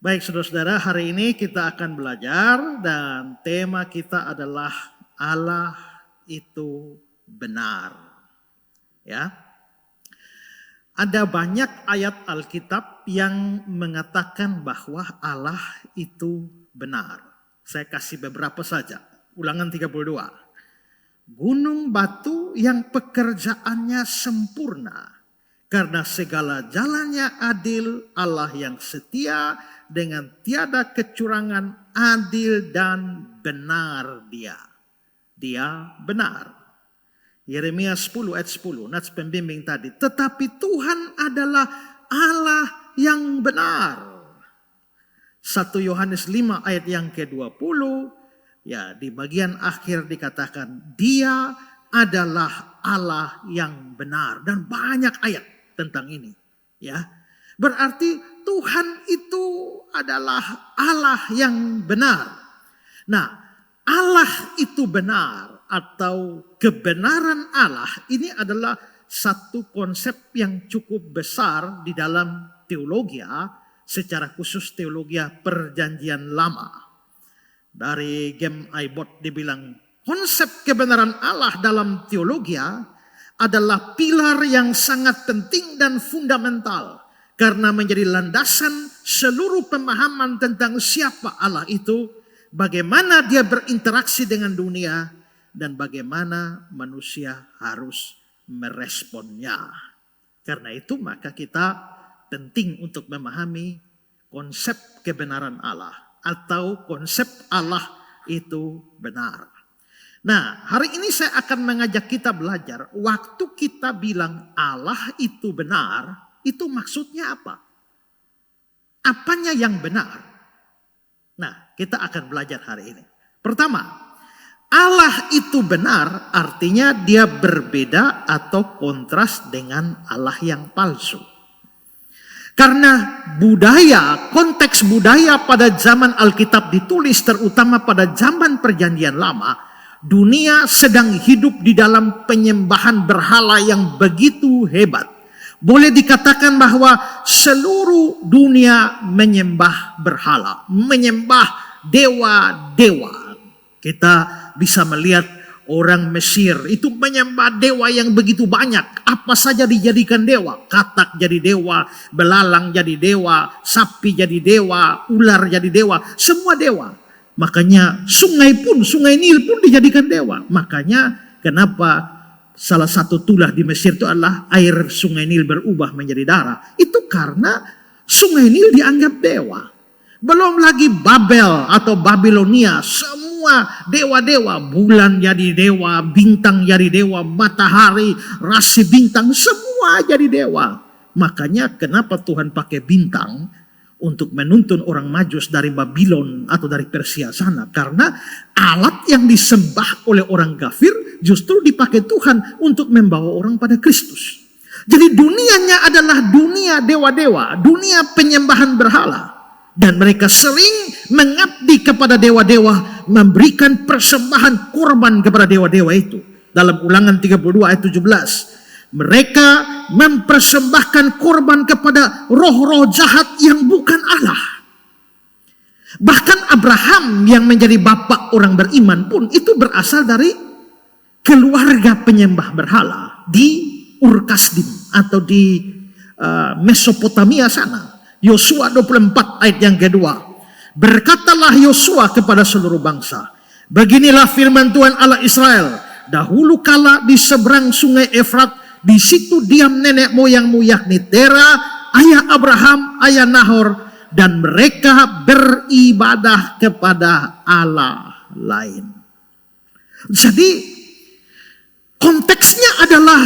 Baik saudara-saudara, hari ini kita akan belajar dan tema kita adalah Allah itu benar. Ya. Ada banyak ayat Alkitab yang mengatakan bahwa Allah itu benar. Saya kasih beberapa saja. Ulangan 32. Gunung batu yang pekerjaannya sempurna. Karena segala jalannya adil, Allah yang setia dengan tiada kecurangan, adil dan benar dia. Dia benar. Yeremia 10 ayat 10, nats pembimbing tadi. Tetapi Tuhan adalah Allah yang benar. 1 Yohanes 5 ayat yang ke-20, ya di bagian akhir dikatakan dia adalah Allah yang benar. Dan banyak ayat tentang ini. Ya, berarti Tuhan itu adalah Allah yang benar. Nah, Allah itu benar atau kebenaran Allah ini adalah satu konsep yang cukup besar di dalam teologi, secara khusus teologi Perjanjian Lama. Dari Gem Aibot dibilang konsep kebenaran Allah dalam teologi adalah pilar yang sangat penting dan fundamental karena menjadi landasan seluruh pemahaman tentang siapa Allah itu, bagaimana dia berinteraksi dengan dunia, dan bagaimana manusia harus meresponnya. Karena itu maka kita penting untuk memahami konsep kebenaran Allah atau konsep Allah itu benar. Nah, hari ini saya akan mengajak kita belajar, waktu kita bilang Allah itu benar, itu maksudnya apa? Apanya yang benar? Nah, kita akan belajar hari ini. Pertama, Allah itu benar artinya dia berbeda atau kontras dengan Allah yang palsu. Karena budaya, konteks budaya pada zaman Alkitab ditulis terutama pada zaman Perjanjian Lama, dunia sedang hidup di dalam penyembahan berhala yang begitu hebat. Boleh dikatakan bahwa seluruh dunia menyembah berhala, menyembah dewa-dewa. Kita bisa melihat orang Mesir itu menyembah dewa yang begitu banyak. Apa saja dijadikan dewa. Katak jadi dewa, belalang jadi dewa, sapi jadi dewa, ular jadi dewa. Semua dewa. Makanya sungai Nil pun dijadikan dewa. Makanya kenapa salah satu tulah di Mesir itu adalah air sungai Nil berubah menjadi darah. Itu karena sungai Nil dianggap dewa. Belum lagi Babel atau Babilonia. Semua dewa-dewa. Bulan jadi dewa, bintang jadi dewa, matahari, rasi bintang, semua jadi dewa. Makanya kenapa Tuhan pakai bintang untuk menuntun orang Majus dari Babylon atau dari Persia sana. Karena alat yang disembah oleh orang kafir justru dipakai Tuhan untuk membawa orang pada Kristus. Jadi dunianya adalah dunia dewa-dewa, dunia penyembahan berhala. Dan mereka sering mengabdi kepada dewa-dewa, memberikan persembahan korban kepada dewa-dewa itu. Dalam Ulangan 32 ayat 17. Mereka mempersembahkan korban kepada roh-roh jahat yang bukan Allah. Bahkan Abraham yang menjadi bapak orang beriman pun itu berasal dari keluarga penyembah berhala di Ur-Kasdim atau di Mesopotamia sana. Yosua 24 ayat yang kedua. Berkatalah Yosua kepada seluruh bangsa, beginilah firman Tuhan Allah Israel. Dahulu kala di seberang sungai Efrat, di situ diam nenek moyangmu yakni Tera, ayah Abraham, ayah Nahor, dan mereka beribadah kepada Allah lain. Jadi konteksnya adalah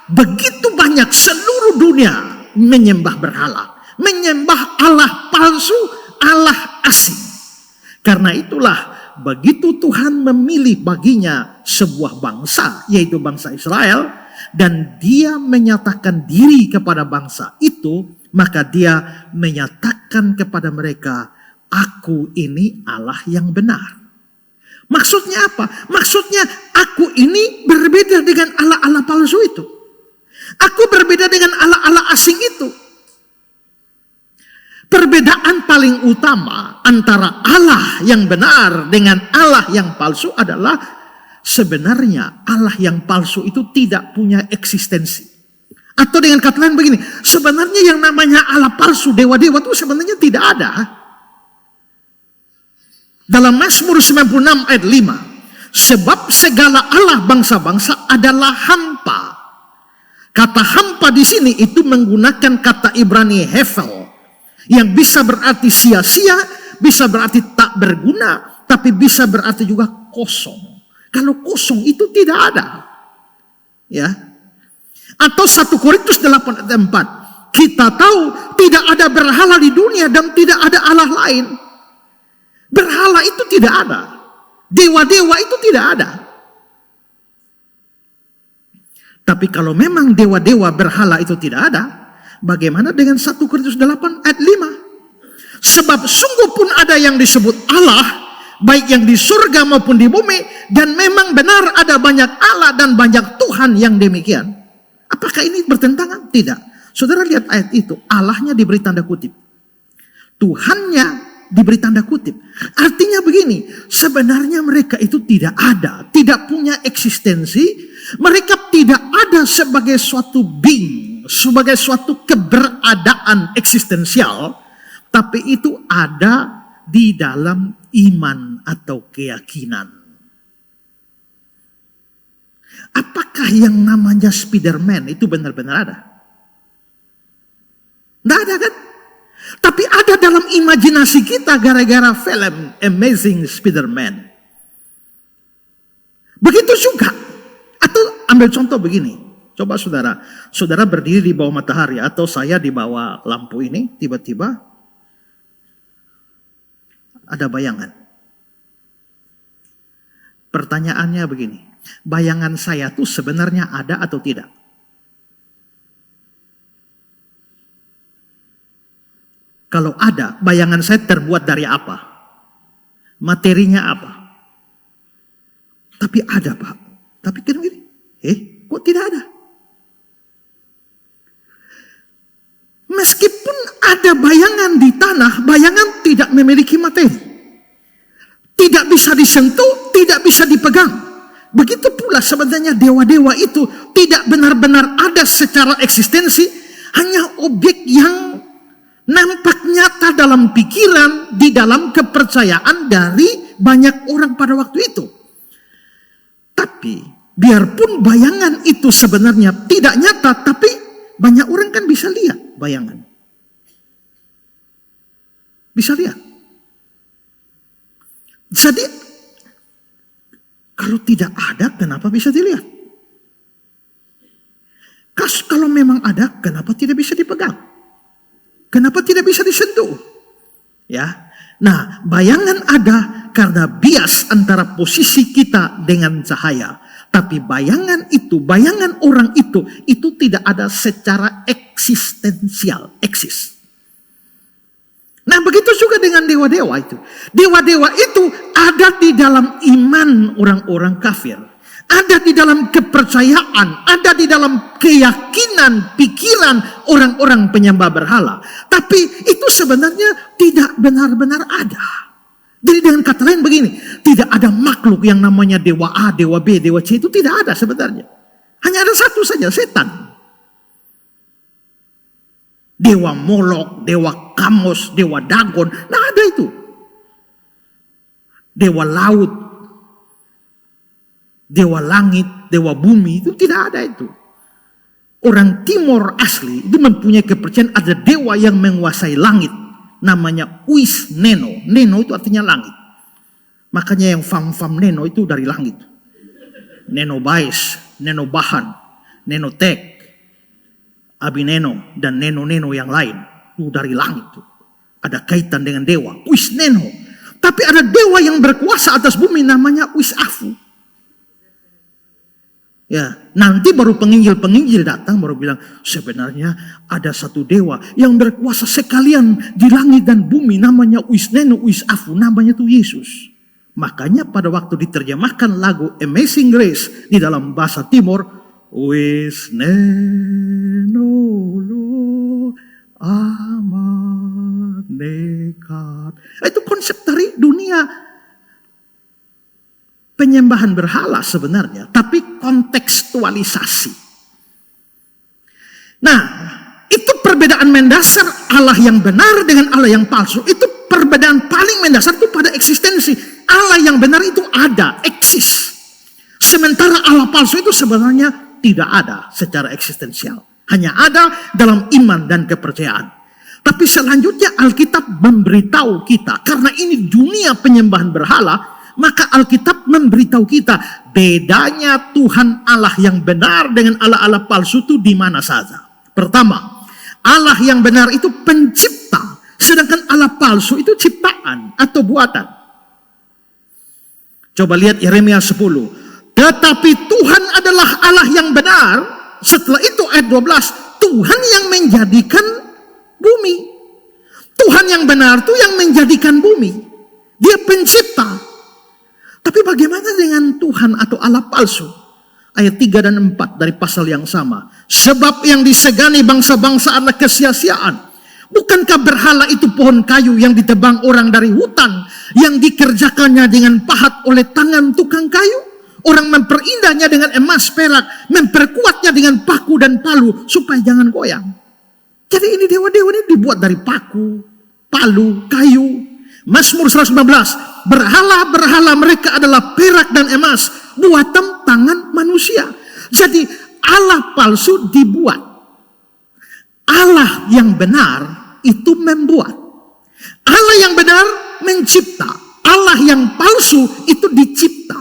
begitu banyak seluruh dunia menyembah berhala, menyembah Allah palsu, Allah asing. Karena itulah begitu Tuhan memilih baginya sebuah bangsa, yaitu bangsa Israel, dan dia menyatakan diri kepada bangsa itu, maka dia menyatakan kepada mereka, aku ini Allah yang benar. Maksudnya apa? Maksudnya aku ini berbeda dengan Allah-Allah palsu itu. Aku berbeda dengan Allah-Allah asing itu. Perbedaan paling utama antara Allah yang benar dengan Allah yang palsu adalah sebenarnya Allah yang palsu itu tidak punya eksistensi. Atau dengan kata lain begini, sebenarnya yang namanya Allah palsu, dewa-dewa itu sebenarnya tidak ada. Dalam Mazmur 96 ayat 5, sebab segala Allah bangsa-bangsa adalah hampa. Kata hampa di sini itu menggunakan kata Ibrani hevel, yang bisa berarti sia-sia, bisa berarti tak berguna, tapi bisa berarti juga kosong. Kalau kosong itu tidak ada. Ya. Atau 1 Korintus 8 ayat 4. Kita tahu tidak ada berhala di dunia dan tidak ada Allah lain. Berhala itu tidak ada. Dewa-dewa itu tidak ada. Tapi kalau memang dewa-dewa berhala itu tidak ada, bagaimana dengan 1 Korintus 8 ayat 5? Sebab sungguh pun ada yang disebut Allah, baik yang di surga maupun di bumi, dan memang benar ada banyak Allah dan banyak Tuhan yang demikian. Apakah ini bertentangan? Tidak. Saudara lihat ayat itu, Allahnya diberi tanda kutip, Tuhannya diberi tanda kutip. Artinya begini, sebenarnya mereka itu tidak ada, tidak punya eksistensi. Mereka tidak ada sebagai suatu being, sebagai suatu keberadaan eksistensial, tapi itu ada di dalam iman atau keyakinan. Apakah yang namanya Spiderman itu benar-benar ada? Tidak ada kan? Tapi ada dalam imajinasi kita gara-gara film Amazing Spider-Man. Begitu juga. Atau ambil contoh begini. Coba saudara berdiri di bawah matahari atau saya di bawah lampu ini, tiba-tiba ada bayangan. Pertanyaannya begini, bayangan saya tuh sebenarnya ada atau tidak? Kalau ada, bayangan saya terbuat dari apa? Materinya apa? Tapi ada, Pak. Tapi kan begini, kok tidak ada? Meskipun ada bayangan di tanah, bayangan tidak memiliki materi. Tidak bisa disentuh, tidak bisa dipegang. Begitu pula sebenarnya dewa-dewa itu tidak benar-benar ada secara eksistensi, hanya objek yang nampak nyata dalam pikiran, di dalam kepercayaan dari banyak orang pada waktu itu. Tapi biarpun bayangan itu sebenarnya tidak nyata, tapi banyak orang kan bisa lihat bayangan. Bisa lihat. Jadi kalau tidak ada, kenapa bisa dilihat? Kalau memang ada, kenapa tidak bisa dipegang? Kenapa tidak bisa disentuh? Ya. Nah, bayangan ada karena bias antara posisi kita dengan cahaya. Tapi bayangan itu, bayangan orang itu tidak ada secara eksistensial, eksis. Nah, begitu juga dengan dewa-dewa itu. Dewa-dewa itu ada di dalam iman orang-orang kafir. Ada di dalam kepercayaan, ada di dalam keyakinan, pikiran orang-orang penyembah berhala. Tapi itu sebenarnya tidak benar-benar ada. Jadi dengan kata lain begini, tidak ada makhluk yang namanya dewa A, dewa B, dewa C, itu tidak ada sebenarnya. Hanya ada satu saja, setan. Dewa Molok, dewa Kamos, dewa Dagon, tidak ada itu. Dewa laut, dewa langit, dewa bumi, itu tidak ada itu. Orang Timor asli itu mempunyai kepercayaan ada dewa yang menguasai langit. Namanya Uis Neno. Neno itu artinya langit. Makanya yang fam-fam Neno itu dari langit. Neno Bais, Neno Bahan, Neno Tek, Abineno, dan Neno-Neno yang lain. Itu dari langit. Ada kaitan dengan dewa. Uis Neno. Tapi ada dewa yang berkuasa atas bumi namanya Uis Afu. Ya, nanti baru penginjil datang baru bilang sebenarnya ada satu dewa yang berkuasa sekalian di langit dan bumi namanya Uis Neno, Uis Afu, namanya itu Yesus. Makanya pada waktu diterjemahkan lagu Amazing Grace di dalam bahasa Timur, Uis Neno lo amat mendekat. Itu konsep dari dunia penyembahan berhala sebenarnya, tapi kontekstualisasi. Nah, itu perbedaan mendasar Allah yang benar dengan Allah yang palsu. Itu perbedaan paling mendasar itu pada eksistensi. Allah yang benar itu ada, eksis. Sementara Allah palsu itu sebenarnya tidak ada secara eksistensial. Hanya ada dalam iman dan kepercayaan. Tapi selanjutnya Alkitab memberitahu kita, karena ini dunia penyembahan berhala, maka Alkitab memberitahu kita bedanya Tuhan Allah yang benar dengan Allah-Allah palsu itu di mana saja. Pertama, Allah yang benar itu pencipta, sedangkan Allah palsu itu ciptaan atau buatan. Coba lihat Yeremia 10. Tetapi Tuhan adalah Allah yang benar. Setelah itu ayat 12, Tuhan yang menjadikan bumi. Tuhan yang benar itu yang menjadikan bumi. Dia pencipta. Tapi bagaimana dengan Tuhan atau Allah palsu? Ayat 3 dan 4 dari pasal yang sama. Sebab yang disegani bangsa-bangsa adalah kesia-siaan. Bukankah berhala itu pohon kayu yang ditebang orang dari hutan, yang dikerjakannya dengan pahat oleh tangan tukang kayu? Orang memperindah dengan emas perak, memperkuatnya dengan paku dan palu supaya jangan goyang. Jadi ini dewa-dewa ini dibuat dari paku, palu, kayu. Mazmur 115, berhala-berhala mereka adalah perak dan emas, buatan tangan manusia. Jadi Allah palsu dibuat. Allah yang benar itu membuat. Allah yang benar mencipta. Allah yang palsu itu dicipta.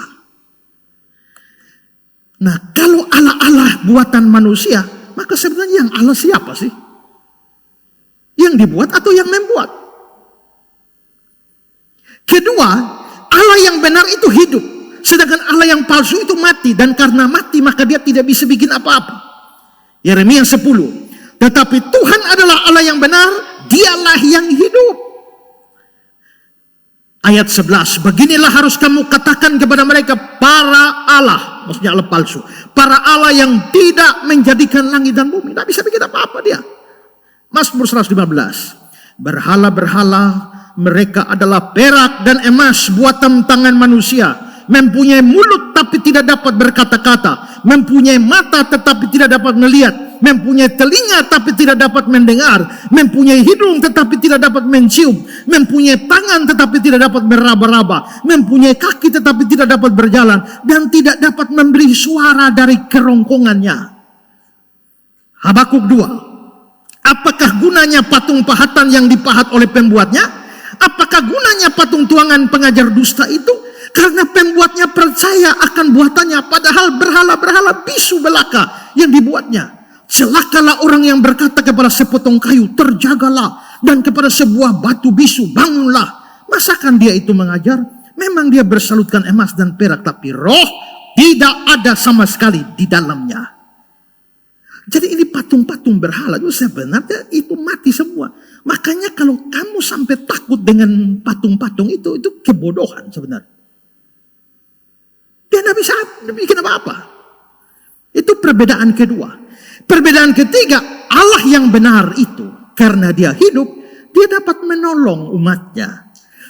Nah, kalau Allah-Allah buatan manusia, maka sebenarnya yang Allah siapa sih? Yang dibuat atau yang membuat? Kedua, Allah yang benar itu hidup, sedangkan Allah yang palsu itu mati, dan karena mati maka dia tidak bisa bikin apa-apa. Yeremia 10. Tetapi Tuhan adalah Allah yang benar, dialah yang hidup. Ayat 11, beginilah harus kamu katakan kepada mereka, para Allah, maksudnya Allah palsu, para Allah yang tidak menjadikan langit dan bumi. Tidak bisa bikin apa-apa dia. Mazmur 115, berhala-berhala mereka adalah perak dan emas buatan tangan manusia, mempunyai mulut tapi tidak dapat berkata-kata, mempunyai mata tetapi tidak dapat melihat, mempunyai telinga tapi tidak dapat mendengar, mempunyai hidung tetapi tidak dapat mencium, mempunyai tangan tetapi tidak dapat meraba-raba, mempunyai kaki tetapi tidak dapat berjalan, dan tidak dapat memberi suara dari kerongkongannya. Habakuk 2, apakah gunanya patung pahatan yang dipahat oleh pembuatnya? Apakah gunanya patung tuangan pengajar dusta itu? Karena pembuatnya percaya akan buatannya, padahal berhala-berhala bisu belaka yang dibuatnya. Celakalah orang yang berkata kepada sepotong kayu, terjagalah, dan kepada sebuah batu bisu, bangunlah. Masakan dia itu mengajar? Memang dia bersalutkan emas dan perak, tapi roh tidak ada sama sekali di dalamnya. Jadi ini patung-patung berhala itu sebenarnya itu mati semua. Makanya kalau kamu sampai takut dengan patung-patung itu kebodohan sebenarnya. Dia tidak bisa bikin apa-apa. Itu perbedaan kedua. Perbedaan ketiga, Allah yang benar itu, karena dia hidup, dia dapat menolong umatnya.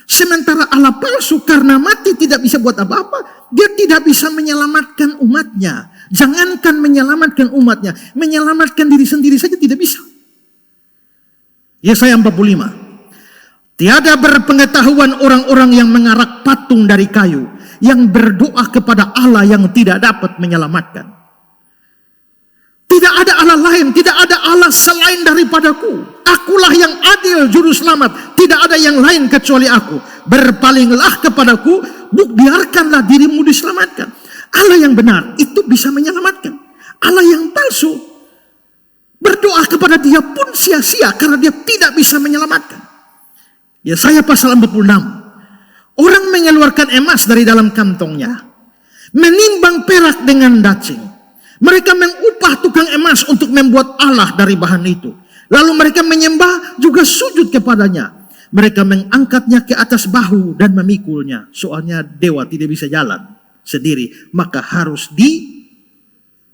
Sementara Allah palsu karena mati tidak bisa buat apa-apa, dia tidak bisa menyelamatkan umatnya. Jangankan menyelamatkan umatnya, menyelamatkan diri sendiri saja tidak bisa. Yesaya 45. Tiada berpengetahuan orang-orang yang mengarak patung dari kayu, yang berdoa kepada Allah yang tidak dapat menyelamatkan. Tidak ada Allah lain, tidak ada Allah selain daripadaku. Akulah yang adil juru selamat, tidak ada yang lain kecuali aku. Berpalinglah kepadaku, biarkanlah dirimu diselamatkan. Allah yang benar itu bisa menyelamatkan. Allah yang palsu, berdoa kepada dia pun sia-sia karena dia tidak bisa menyelamatkan. Yesaya pasal 46. Orang mengeluarkan emas dari dalam kantongnya, menimbang perak dengan dacing. Mereka mengupah tukang emas untuk membuat Allah dari bahan itu. Lalu mereka menyembah juga sujud kepadanya. Mereka mengangkatnya ke atas bahu dan memikulnya. Soalnya dewa tidak bisa jalan sendiri, maka harus dikokok.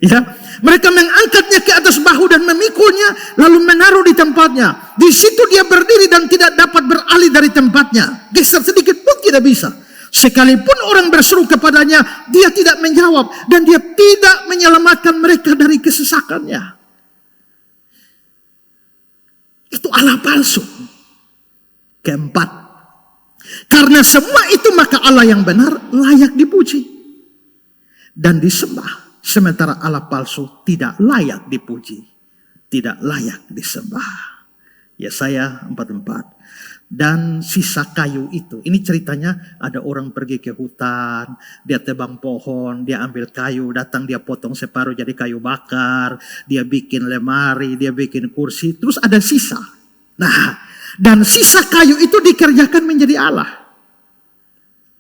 Ya, mereka mengangkatnya ke atas bahu dan memikulnya, lalu menaruh di tempatnya. Di situ dia berdiri dan tidak dapat beralih dari tempatnya. Geser sedikit pun tidak bisa. Sekalipun orang berseru kepadanya, dia tidak menjawab dan dia tidak menyelamatkan mereka dari kesesakannya. Itu Allah palsu. Keempat, karena semua itu maka Allah yang benar layak dipuji dan disembah. Sementara Allah palsu tidak layak dipuji, tidak layak disembah. Yesaya 44. Dan sisa kayu itu, ini ceritanya ada orang pergi ke hutan, dia tebang pohon, dia ambil kayu, datang dia potong separuh jadi kayu bakar, dia bikin lemari, dia bikin kursi, terus ada sisa. Nah, dan sisa kayu itu dikerjakan menjadi Allah.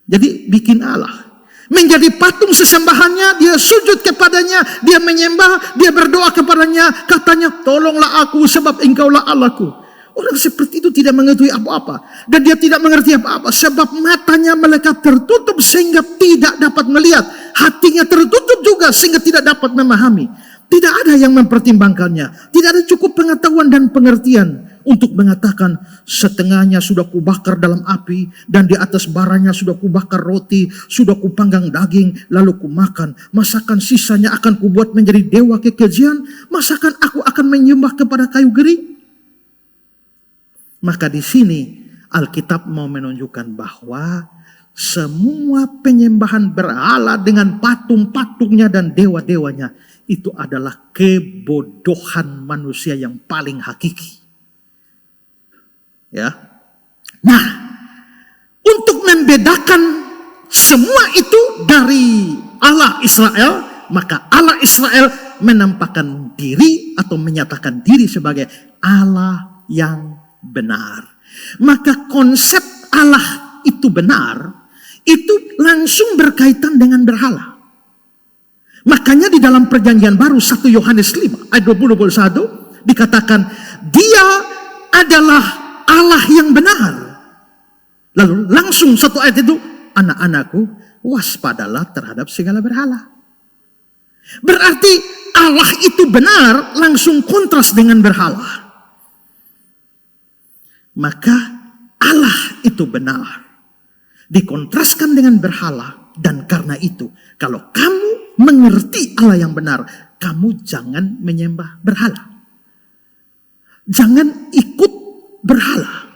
Jadi bikin Allah. Menjadi patung sesembahannya, dia sujud kepadanya, dia menyembah, dia berdoa kepadanya, katanya, tolonglah aku sebab engkaulah Allahku. Orang seperti itu tidak mengetahui apa-apa. Dan dia tidak mengerti apa-apa. Sebab matanya melekat tertutup sehingga tidak dapat melihat. Hatinya tertutup juga sehingga tidak dapat memahami. Tidak ada yang mempertimbangkannya. Tidak ada cukup pengetahuan dan pengertian untuk mengatakan setengahnya sudah kubakar dalam api dan di atas baranya sudah kubakar roti, sudah kupanggang daging lalu kumakan. Masakan sisanya akan kubuat menjadi dewa kekejian? Masakan aku akan menyembah kepada kayu geri? Maka di sini Alkitab mau menunjukkan bahwa semua penyembahan berhala dengan patung-patungnya dan dewa-dewanya itu adalah kebodohan manusia yang paling hakiki. Ya. Nah, untuk membedakan semua itu dari Allah Israel, maka Allah Israel menampakkan diri atau menyatakan diri sebagai Allah yang benar. Maka konsep Allah itu benar, itu langsung berkaitan dengan berhala. Makanya di dalam perjanjian baru 1 Yohanes 5 ayat 20-21 dikatakan dia adalah Allah yang benar. Lalu langsung satu ayat itu, anak-anakku waspadalah terhadap segala berhala. Berarti Allah itu benar langsung kontras dengan berhala. Maka Allah itu benar dikontraskan dengan berhala, dan karena itu kalau kamu mengerti Allah yang benar, kamu jangan menyembah berhala. Jangan ikut berhala.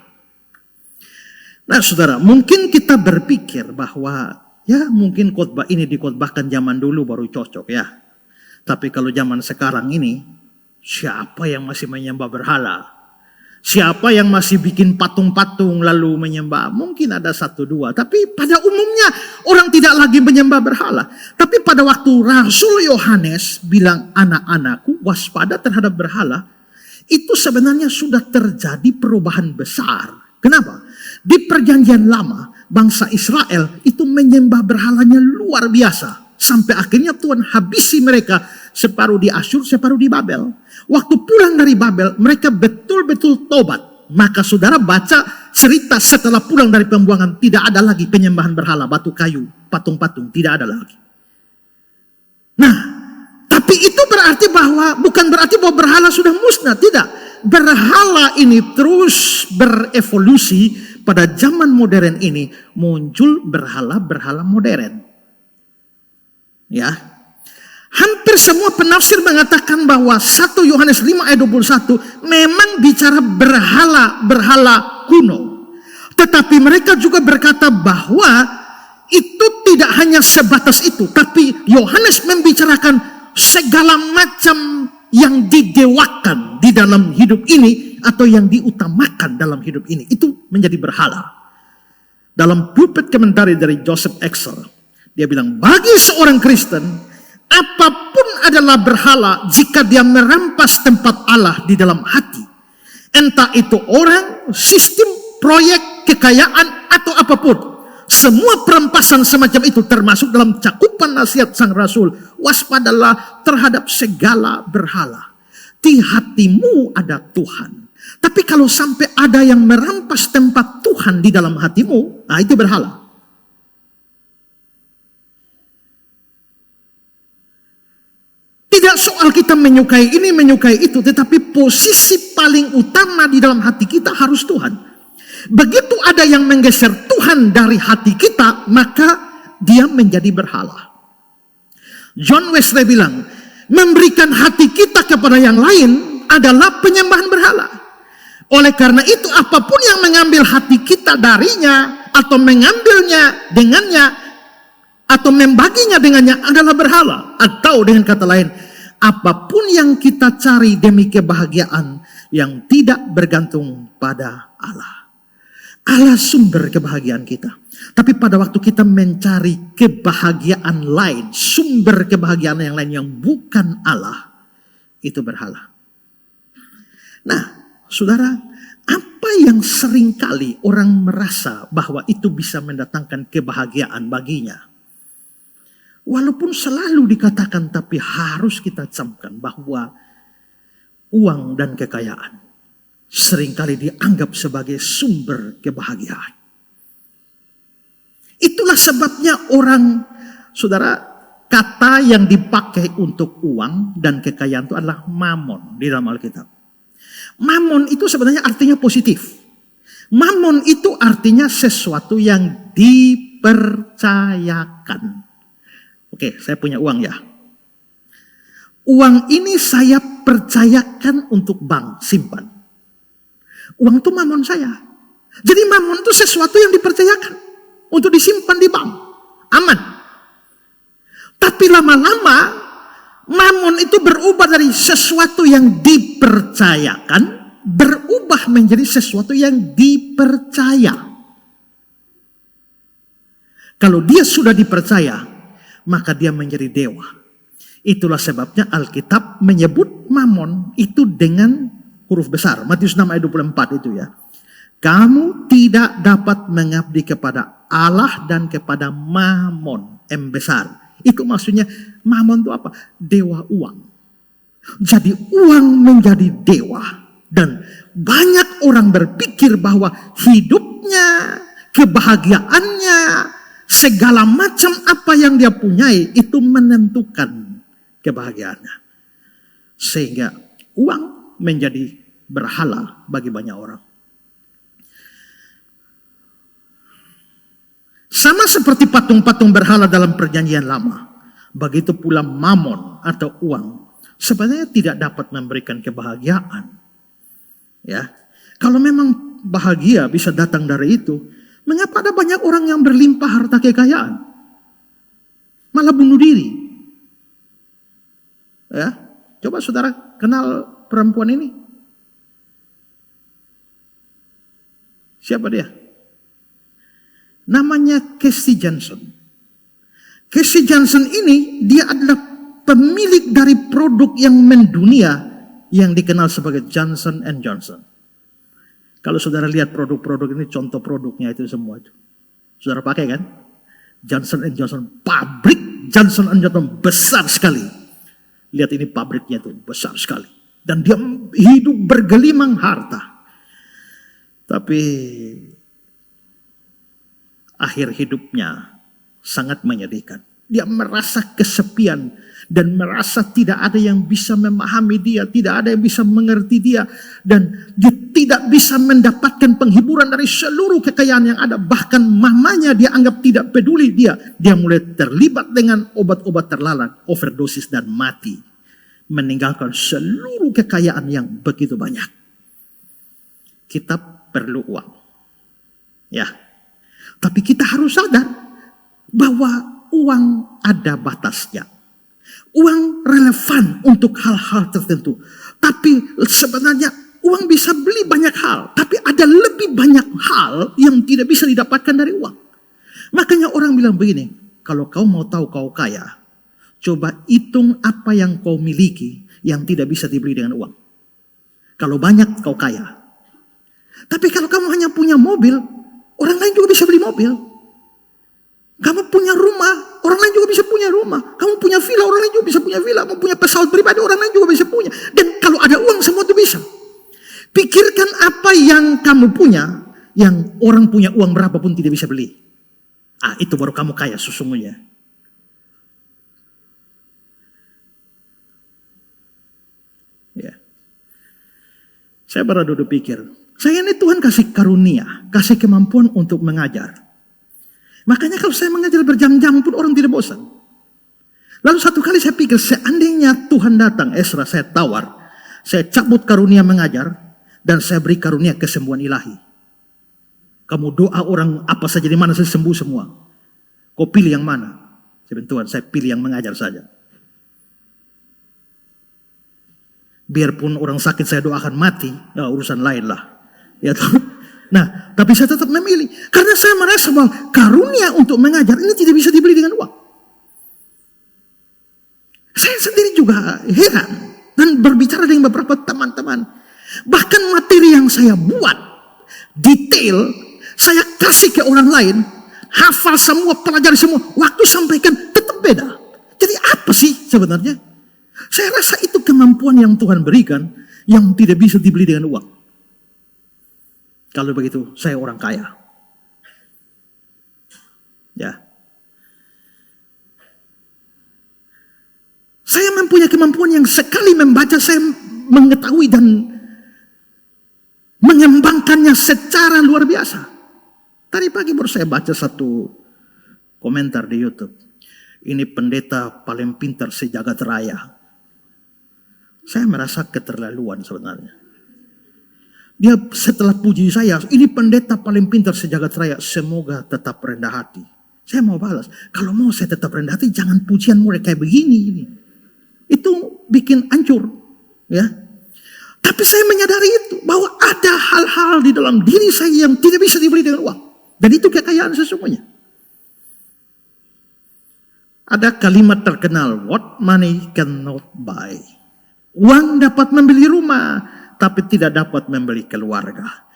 Nah saudara, mungkin kita berpikir bahwa ya mungkin khotbah ini dikhotbahkan zaman dulu baru cocok ya. Tapi kalau zaman sekarang ini, siapa yang masih menyembah berhala? Siapa yang masih bikin patung-patung lalu menyembah? Mungkin ada 1-2. Tapi pada umumnya orang tidak lagi menyembah berhala. Tapi pada waktu Rasul Yohanes bilang anak-anakku waspada terhadap berhala, itu sebenarnya sudah terjadi perubahan besar. Kenapa? Di perjanjian lama, bangsa Israel itu menyembah berhalanya luar biasa. Sampai akhirnya Tuhan habisi mereka, separuh di Asyur, separuh di Babel. Waktu pulang dari Babel, mereka betul-betul tobat. Maka saudara baca cerita setelah pulang dari pembuangan, tidak ada lagi penyembahan berhala, batu kayu, patung-patung, tidak ada lagi. Nah, tapi itu berarti bukan berarti bahwa berhala sudah musnah, tidak. Berhala ini terus berevolusi. Pada zaman modern ini muncul berhala-berhala modern. Ya. Hampir semua penafsir mengatakan bahwa 1 Yohanes 5 ayat 21 memang bicara berhala kuno. Tetapi mereka juga berkata bahwa itu tidak hanya sebatas itu. Tapi Yohanes membicarakan segala macam yang didewakan di dalam hidup ini atau yang diutamakan dalam hidup ini. Itu menjadi berhala. Dalam pulpit komentari dari Joseph Exel, dia bilang bagi seorang Kristen, apapun adalah berhala jika dia merampas tempat Allah di dalam hati. Entah itu orang, sistem, proyek, kekayaan, atau apapun. Semua perampasan semacam itu termasuk dalam cakupan nasihat Sang Rasul. Waspadalah terhadap segala berhala. Di hatimu ada Tuhan. Tapi kalau sampai ada yang merampas tempat Tuhan di dalam hatimu, nah itu berhala. kita menyukai ini, menyukai itu, tetapi posisi paling utama di dalam hati kita harus Tuhan. Begitu ada yang menggeser Tuhan dari hati kita, maka dia menjadi berhala. John Wesley bilang, memberikan hati kita kepada yang lain adalah penyembahan berhala. Oleh karena itu, apapun yang mengambil hati kita darinya, atau mengambilnya dengannya, atau membaginya dengannya adalah berhala. Atau dengan kata lain, apapun yang kita cari demi kebahagiaan yang tidak bergantung pada Allah. Allah sumber kebahagiaan kita. Tapi pada waktu kita mencari kebahagiaan lain, sumber kebahagiaan yang lain yang bukan Allah, itu berhala. Nah, saudara, apa yang seringkali orang merasa bahwa itu bisa mendatangkan kebahagiaan baginya? Walaupun selalu dikatakan, tapi harus kita camkan bahwa uang dan kekayaan seringkali dianggap sebagai sumber kebahagiaan. Itulah sebabnya orang, saudara, kata yang dipakai untuk uang dan kekayaan itu adalah mamon di dalam Alkitab. Mamon itu sebenarnya artinya positif. Mamon itu artinya sesuatu yang dipercayakan. Oke, saya punya uang ya. Uang ini saya percayakan untuk bank simpan. Uang itu mamon saya. Jadi mamon itu sesuatu yang dipercayakan untuk disimpan di bank. Aman. Tapi lama-lama mamon itu berubah dari sesuatu yang dipercayakan, berubah menjadi sesuatu yang dipercaya. Kalau dia sudah dipercaya, maka dia menjadi dewa. Itulah sebabnya Alkitab menyebut mamon itu dengan huruf besar. Matius 6 ayat 24 itu ya. Kamu tidak dapat mengabdi kepada Allah dan kepada mamon, M besar. Itu maksudnya mamon itu apa? Dewa uang. Jadi uang menjadi dewa. Dan banyak orang berpikir bahwa hidupnya, kebahagiaannya, segala macam apa yang dia punyai itu menentukan kebahagiaannya. Sehingga uang menjadi berhala bagi banyak orang. Sama seperti patung-patung berhala dalam perjanjian lama. Begitu pula mamon atau uang sebenarnya tidak dapat memberikan kebahagiaan. Ya, kalau memang bahagia bisa datang dari itu, mengapa ada banyak orang yang berlimpah harta kekayaan? Malah bunuh diri. Ya, coba saudara kenal perempuan ini? Siapa dia? Namanya Casey Johnson. Casey Johnson ini dia adalah pemilik dari produk yang mendunia yang dikenal sebagai Johnson & Johnson. Kalau saudara lihat produk-produk ini, contoh produknya itu semua itu. Saudara pakai kan? Johnson & Johnson, pabrik Johnson & Johnson besar sekali. Lihat ini pabriknya itu besar sekali. Dan dia hidup bergelimang harta. Tapi akhir hidupnya sangat menyedihkan. Dia merasa kesepian dan merasa tidak ada yang bisa memahami dia, tidak ada yang bisa mengerti dia, dan dia tidak bisa mendapatkan penghiburan dari seluruh kekayaan yang ada. Bahkan mamanya dia anggap tidak peduli dia. Dia mulai terlibat dengan obat-obat terlarang, overdosis dan mati, meninggalkan seluruh kekayaan yang begitu banyak. Kita perlu uang, ya. Tapi kita harus sadar bahwa uang ada batasnya. Uang relevan untuk hal-hal tertentu. Tapi sebenarnya uang bisa beli banyak hal. Tapi ada lebih banyak hal yang tidak bisa didapatkan dari uang. Makanya orang bilang begini, kalau kau mau tahu kau kaya, coba hitung apa yang kau miliki yang tidak bisa dibeli dengan uang. Kalau banyak kau kaya. Tapi kalau kamu hanya punya mobil, orang lain juga bisa beli mobil. Kamu punya rumah, orang lain juga bisa punya rumah. Kamu punya villa, orang lain juga bisa punya villa. Kamu punya pesawat pribadi, orang lain juga bisa punya. Dan kalau ada uang, semua itu bisa. Pikirkan apa yang kamu punya, yang orang punya uang berapapun tidak bisa beli. Itu baru kamu kaya sesungguhnya. Saya baru duduk pikir, saya ini Tuhan kasih karunia, kasih kemampuan untuk mengajar. Makanya kalau saya mengajar berjam-jam pun orang tidak bosan. Lalu satu kali saya pikir, seandainya Tuhan datang, Ezra, saya tawar, saya cabut karunia mengajar, dan saya beri karunia kesembuhan ilahi. Kamu doa orang apa saja di mana saya sembuh semua. Kau pilih yang mana? Saya bilang, Tuhan, saya pilih yang mengajar saja. Biarpun orang sakit saya doakan mati, ya urusan lain lah. Ya, nah, tapi saya tetap memilih. Karena saya merasa bahwa karunia untuk mengajar ini tidak bisa dibeli dengan uang. Saya sendiri juga heran. Dan berbicara dengan beberapa teman-teman. Bahkan materi yang saya buat, detail, saya kasih ke orang lain. Hafal semua, pelajari semua. Waktu sampaikan tetap beda. Jadi apa sih sebenarnya? Saya rasa itu kemampuan yang Tuhan berikan yang tidak bisa dibeli dengan uang. Kalau begitu, saya orang kaya. Ya. Saya mempunyai kemampuan yang sekali membaca, saya mengetahui dan mengembangkannya secara luar biasa. Tadi pagi baru saya baca satu komentar di YouTube. Ini pendeta paling pintar sejagat raya. Saya merasa keterlaluan sebenarnya. Dia setelah puji saya, ini pendeta paling pintar sejagat raya. Semoga tetap rendah hati. Saya mau balas, kalau mau saya tetap rendah hati, jangan pujian mereka kayak begini. Itu bikin hancur. Ya. Tapi saya menyadari itu, bahwa ada hal-hal di dalam diri saya yang tidak bisa dibeli dengan uang. Dan itu kekayaan sesungguhnya. Ada kalimat terkenal, what money cannot buy. Uang dapat membeli rumah, tapi tidak dapat membeli keluarga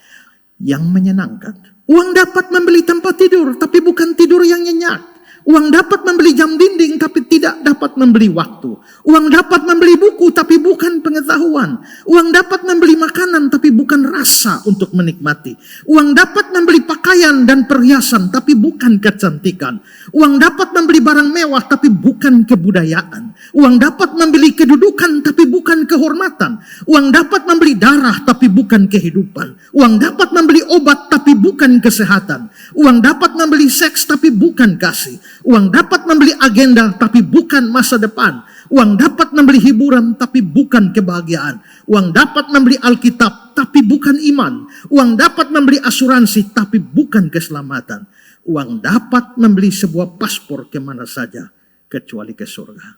yang menyenangkan. Uang dapat membeli tempat tidur, tapi bukan tidur yang nyenyak. Uang dapat membeli jam dinding, tapi tidak dapat membeli waktu. Uang dapat membeli buku, tapi bukan pengetahuan. Uang dapat membeli makanan, tapi bukan rasa untuk menikmati. Uang dapat membeli pakaian dan perhiasan, tapi bukan kecantikan. Uang dapat membeli barang mewah, tapi bukan kebudayaan. Uang dapat membeli kedudukan, tapi bukan kehormatan. Uang dapat membeli darah, tapi bukan kehidupan. Uang dapat membeli obat, tapi bukan kesehatan. Uang dapat membeli seks, tapi bukan kasih. Uang dapat membeli agenda, tapi bukan masa depan. Uang dapat membeli hiburan, tapi bukan kebahagiaan. Uang dapat membeli Alkitab, tapi bukan iman. Uang dapat membeli asuransi, tapi bukan keselamatan. Uang dapat membeli sebuah paspor kemana saja, kecuali ke surga.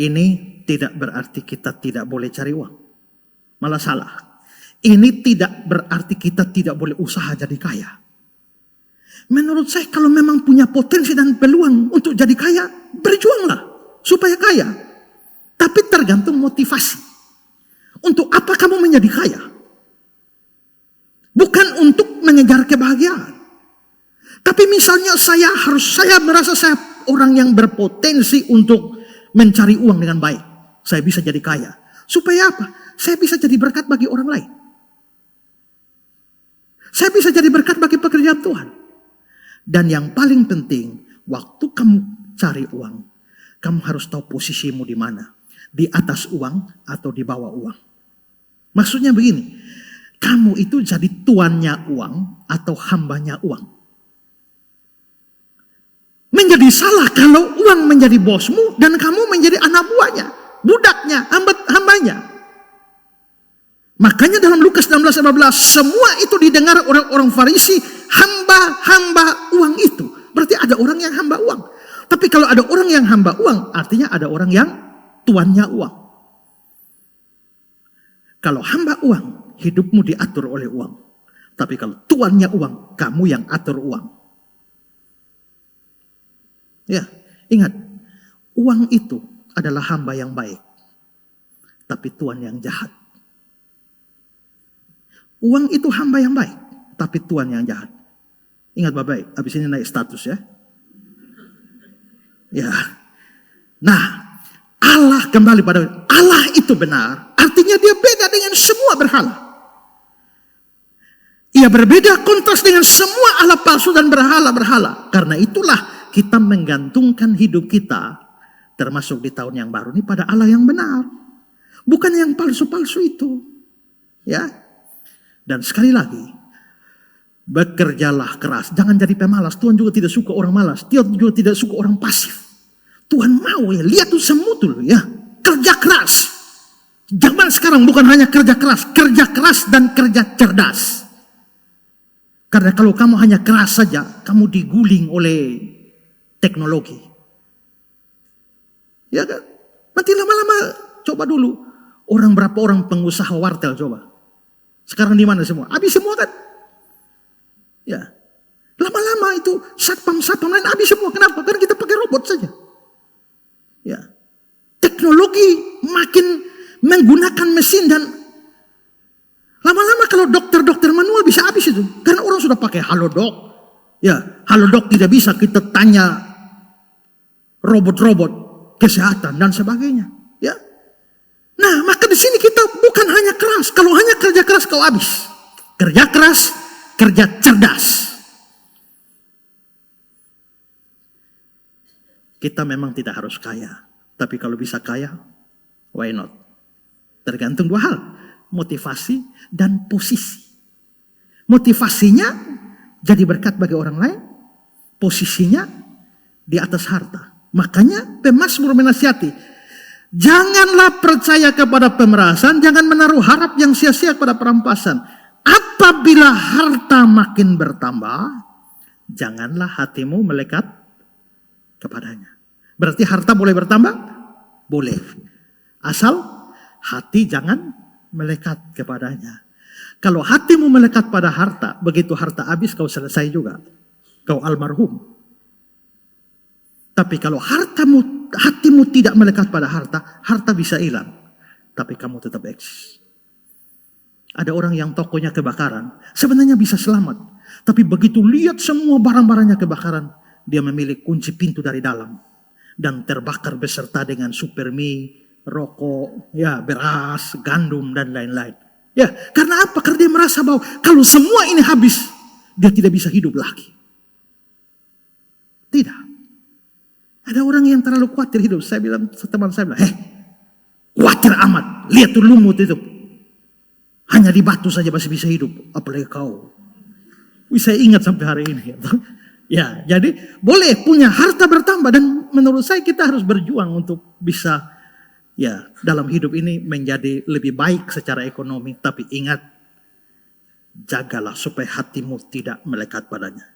Ini tidak berarti kita tidak boleh cari uang. Malah salah. Ini tidak berarti kita tidak boleh usaha jadi kaya. Menurut saya kalau memang punya potensi dan peluang untuk jadi kaya, berjuanglah supaya kaya. Tapi tergantung motivasi. Untuk apa kamu menjadi kaya? Bukan untuk mengejar kebahagiaan. Tapi misalnya saya merasa saya orang yang berpotensi untuk mencari uang dengan baik. Saya bisa jadi kaya. Supaya apa? Saya bisa jadi berkat bagi orang lain. Saya bisa jadi berkat bagi pekerjaan Tuhan. Dan yang paling penting, waktu kamu cari uang, kamu harus tahu posisimu di mana. Di atas uang atau di bawah uang. Maksudnya begini, kamu itu jadi tuannya uang atau hambanya uang. Menjadi salah kalau uang menjadi bosmu dan kamu menjadi anak buahnya, budaknya, hambanya. Makanya dalam Lukas 16:15 semua itu didengar orang-orang Farisi, hamba-hamba uang itu. Berarti ada orang yang hamba uang. Tapi kalau ada orang yang hamba uang, artinya ada orang yang tuannya uang. Kalau hamba uang, hidupmu diatur oleh uang. Tapi kalau tuannya uang, kamu yang atur uang. Ya, ingat, uang itu adalah hamba yang baik. Tapi tuan yang jahat. Uang itu hamba yang baik, tapi tuan yang jahat. Ingat Bapak, habis ini naik status ya. Ya. Nah, Allah kembali pada Allah itu benar. Artinya dia beda dengan semua berhala. Ia berbeda kontras dengan semua Allah palsu dan berhala-berhala. Karena itulah kita menggantungkan hidup kita, termasuk di tahun yang baru ini, pada Allah yang benar. Bukan yang palsu-palsu itu. Ya. Dan sekali lagi, bekerjalah keras. Jangan jadi pemalas. Tuhan juga tidak suka orang malas. Tuhan juga tidak suka orang pasif. Tuhan mau ya, lihat tuh semutul ya. Kerja keras. Zaman sekarang bukan hanya kerja keras dan kerja cerdas. Karena kalau kamu hanya keras saja, kamu diguling oleh teknologi. Ya kan? Nanti lama-lama coba dulu. Berapa orang pengusaha wartel coba. Sekarang di mana semua? Habis semua kan? Ya. Lama-lama itu satpam lain habis semua. Kenapa? Karena kita pakai robot saja. Ya. Teknologi makin menggunakan mesin dan lama-lama kalau dokter-dokter manual bisa habis itu. Karena orang sudah pakai Halodoc. Ya, Halodoc tidak bisa kita tanya robot-robot kesehatan dan sebagainya. Ya. Nah, maka di sini kita bukan hanya keras. Kalau hanya kerja keras kau habis. Kerja keras, kerja cerdas. Kita memang tidak harus kaya. Tapi kalau bisa kaya, why not? Tergantung dua hal. Motivasi dan posisi. Motivasinya jadi berkat bagi orang lain. Posisinya di atas harta. Makanya pemazmur menasihati. Janganlah percaya kepada pemerasan. Jangan menaruh harap yang sia-sia kepada perampasan. Apabila harta makin bertambah, janganlah hatimu melekat kepadanya. Berarti harta boleh bertambah? Boleh. Asal hati jangan melekat kepadanya. Kalau hatimu melekat pada harta, begitu harta habis kau selesai juga. Kau almarhum. Tapi kalau hatimu tidak melekat pada harta, harta bisa hilang. Tapi kamu tetap eksis. Ada orang yang tokonya kebakaran, sebenarnya bisa selamat. Tapi begitu lihat semua barang-barangnya kebakaran, dia memilih kunci pintu dari dalam. Dan terbakar beserta dengan super mie, rokok, ya beras, gandum dan lain-lain. Ya, karena apa? Karena dia merasa bahwa kalau semua ini habis, dia tidak bisa hidup lagi. Tidak. Ada orang yang terlalu khawatir hidup. Saya bilang, teman saya bilang, khawatir amat. Lihat tuh lumut itu. Hanya di batu saja masih bisa hidup. Apalagi kau. Saya ingat sampai hari ini. Ya, jadi boleh punya harta bertambah. Dan menurut saya kita harus berjuang untuk bisa ya dalam hidup ini menjadi lebih baik secara ekonomi. Tapi ingat, jagalah supaya hatimu tidak melekat padanya.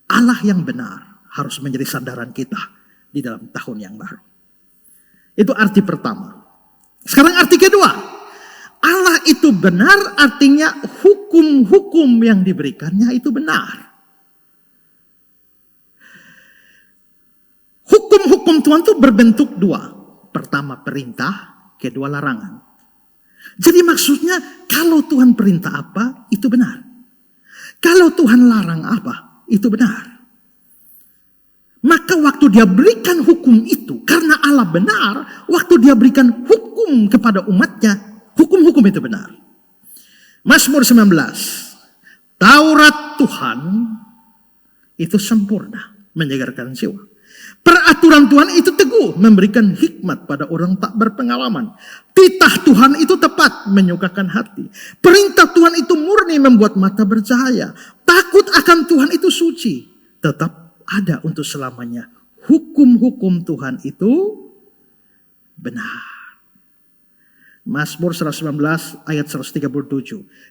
Allah yang benar harus menjadi sandaran kita di dalam tahun yang baru. Itu arti pertama. Sekarang arti kedua. Allah itu benar artinya hukum-hukum yang diberikannya itu benar. Hukum-hukum Tuhan itu berbentuk dua. Pertama perintah, kedua larangan. Jadi maksudnya kalau Tuhan perintah apa, itu benar. Kalau Tuhan larang apa, itu benar. Maka waktu dia berikan hukum itu, karena Allah benar, waktu dia berikan hukum kepada umatnya, hukum-hukum itu benar. Mazmur 19. Taurat Tuhan itu sempurna, menyegarkan jiwa. Peraturan Tuhan itu teguh, memberikan hikmat pada orang tak berpengalaman. Titah Tuhan itu tepat, menyukakan hati. Perintah Tuhan itu murni, membuat mata bercahaya. Takut akan Tuhan itu suci, tetap ada untuk selamanya. Hukum-hukum Tuhan itu benar. Mazmur 119 ayat 137.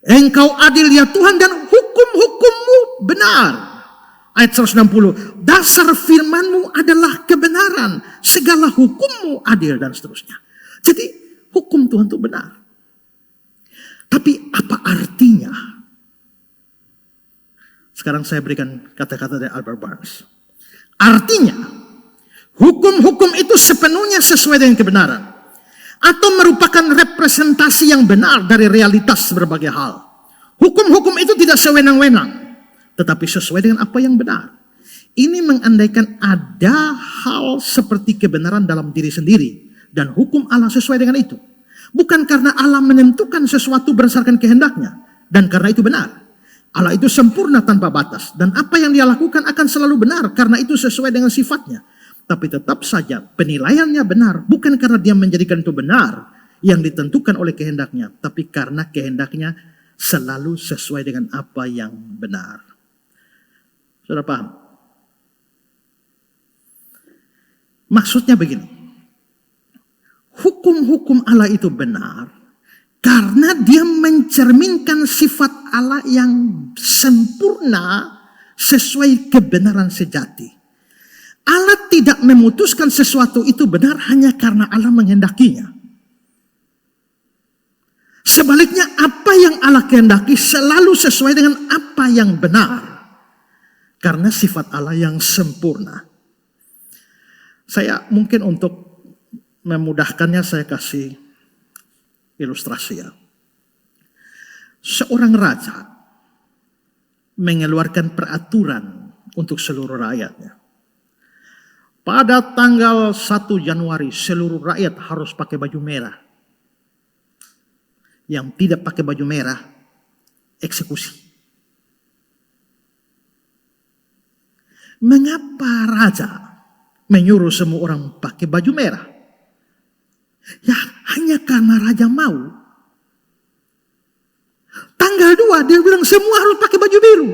Engkau adil ya Tuhan dan hukum-hukummu benar. Ayat 160. Dasar firmanmu adalah kebenaran. Segala hukummu adil dan seterusnya. Jadi hukum Tuhan itu benar. Tapi apa artinya? Sekarang saya berikan kata-kata dari Albert Barnes. Artinya hukum-hukum itu sepenuhnya sesuai dengan kebenaran. Atau merupakan representasi yang benar dari realitas berbagai hal. Hukum-hukum itu tidak sewenang-wenang, tetapi sesuai dengan apa yang benar. Ini mengandaikan ada hal seperti kebenaran dalam diri sendiri. Dan hukum Allah sesuai dengan itu. Bukan karena Allah menentukan sesuatu berdasarkan kehendaknya. Dan karena itu benar. Allah itu sempurna tanpa batas. Dan apa yang dia lakukan akan selalu benar karena itu sesuai dengan sifatnya. Tapi tetap saja penilaiannya benar. Bukan karena dia menjadikan itu benar. yang ditentukan oleh kehendaknya, tapi karena kehendaknya selalu sesuai dengan apa yang benar. Sudah paham? Maksudnya begini, hukum-hukum Allah itu benar karena dia mencerminkan sifat Allah yang sempurna sesuai kebenaran sejati. Allah tidak memutuskan sesuatu itu benar hanya karena Allah menghendakinya. Sebaliknya, apa yang Allah kehendaki selalu sesuai dengan apa yang benar. Karena sifat Allah yang sempurna. Saya mungkin untuk memudahkannya saya kasih ilustrasi ya. Seorang raja mengeluarkan peraturan untuk seluruh rakyatnya. Pada tanggal 1 Januari seluruh rakyat harus pakai baju merah. Yang tidak pakai baju merah, eksekusi. Mengapa raja menyuruh semua orang pakai baju merah? Ya hanya karena raja mau. Tanggal 2 dia bilang semua harus pakai baju biru.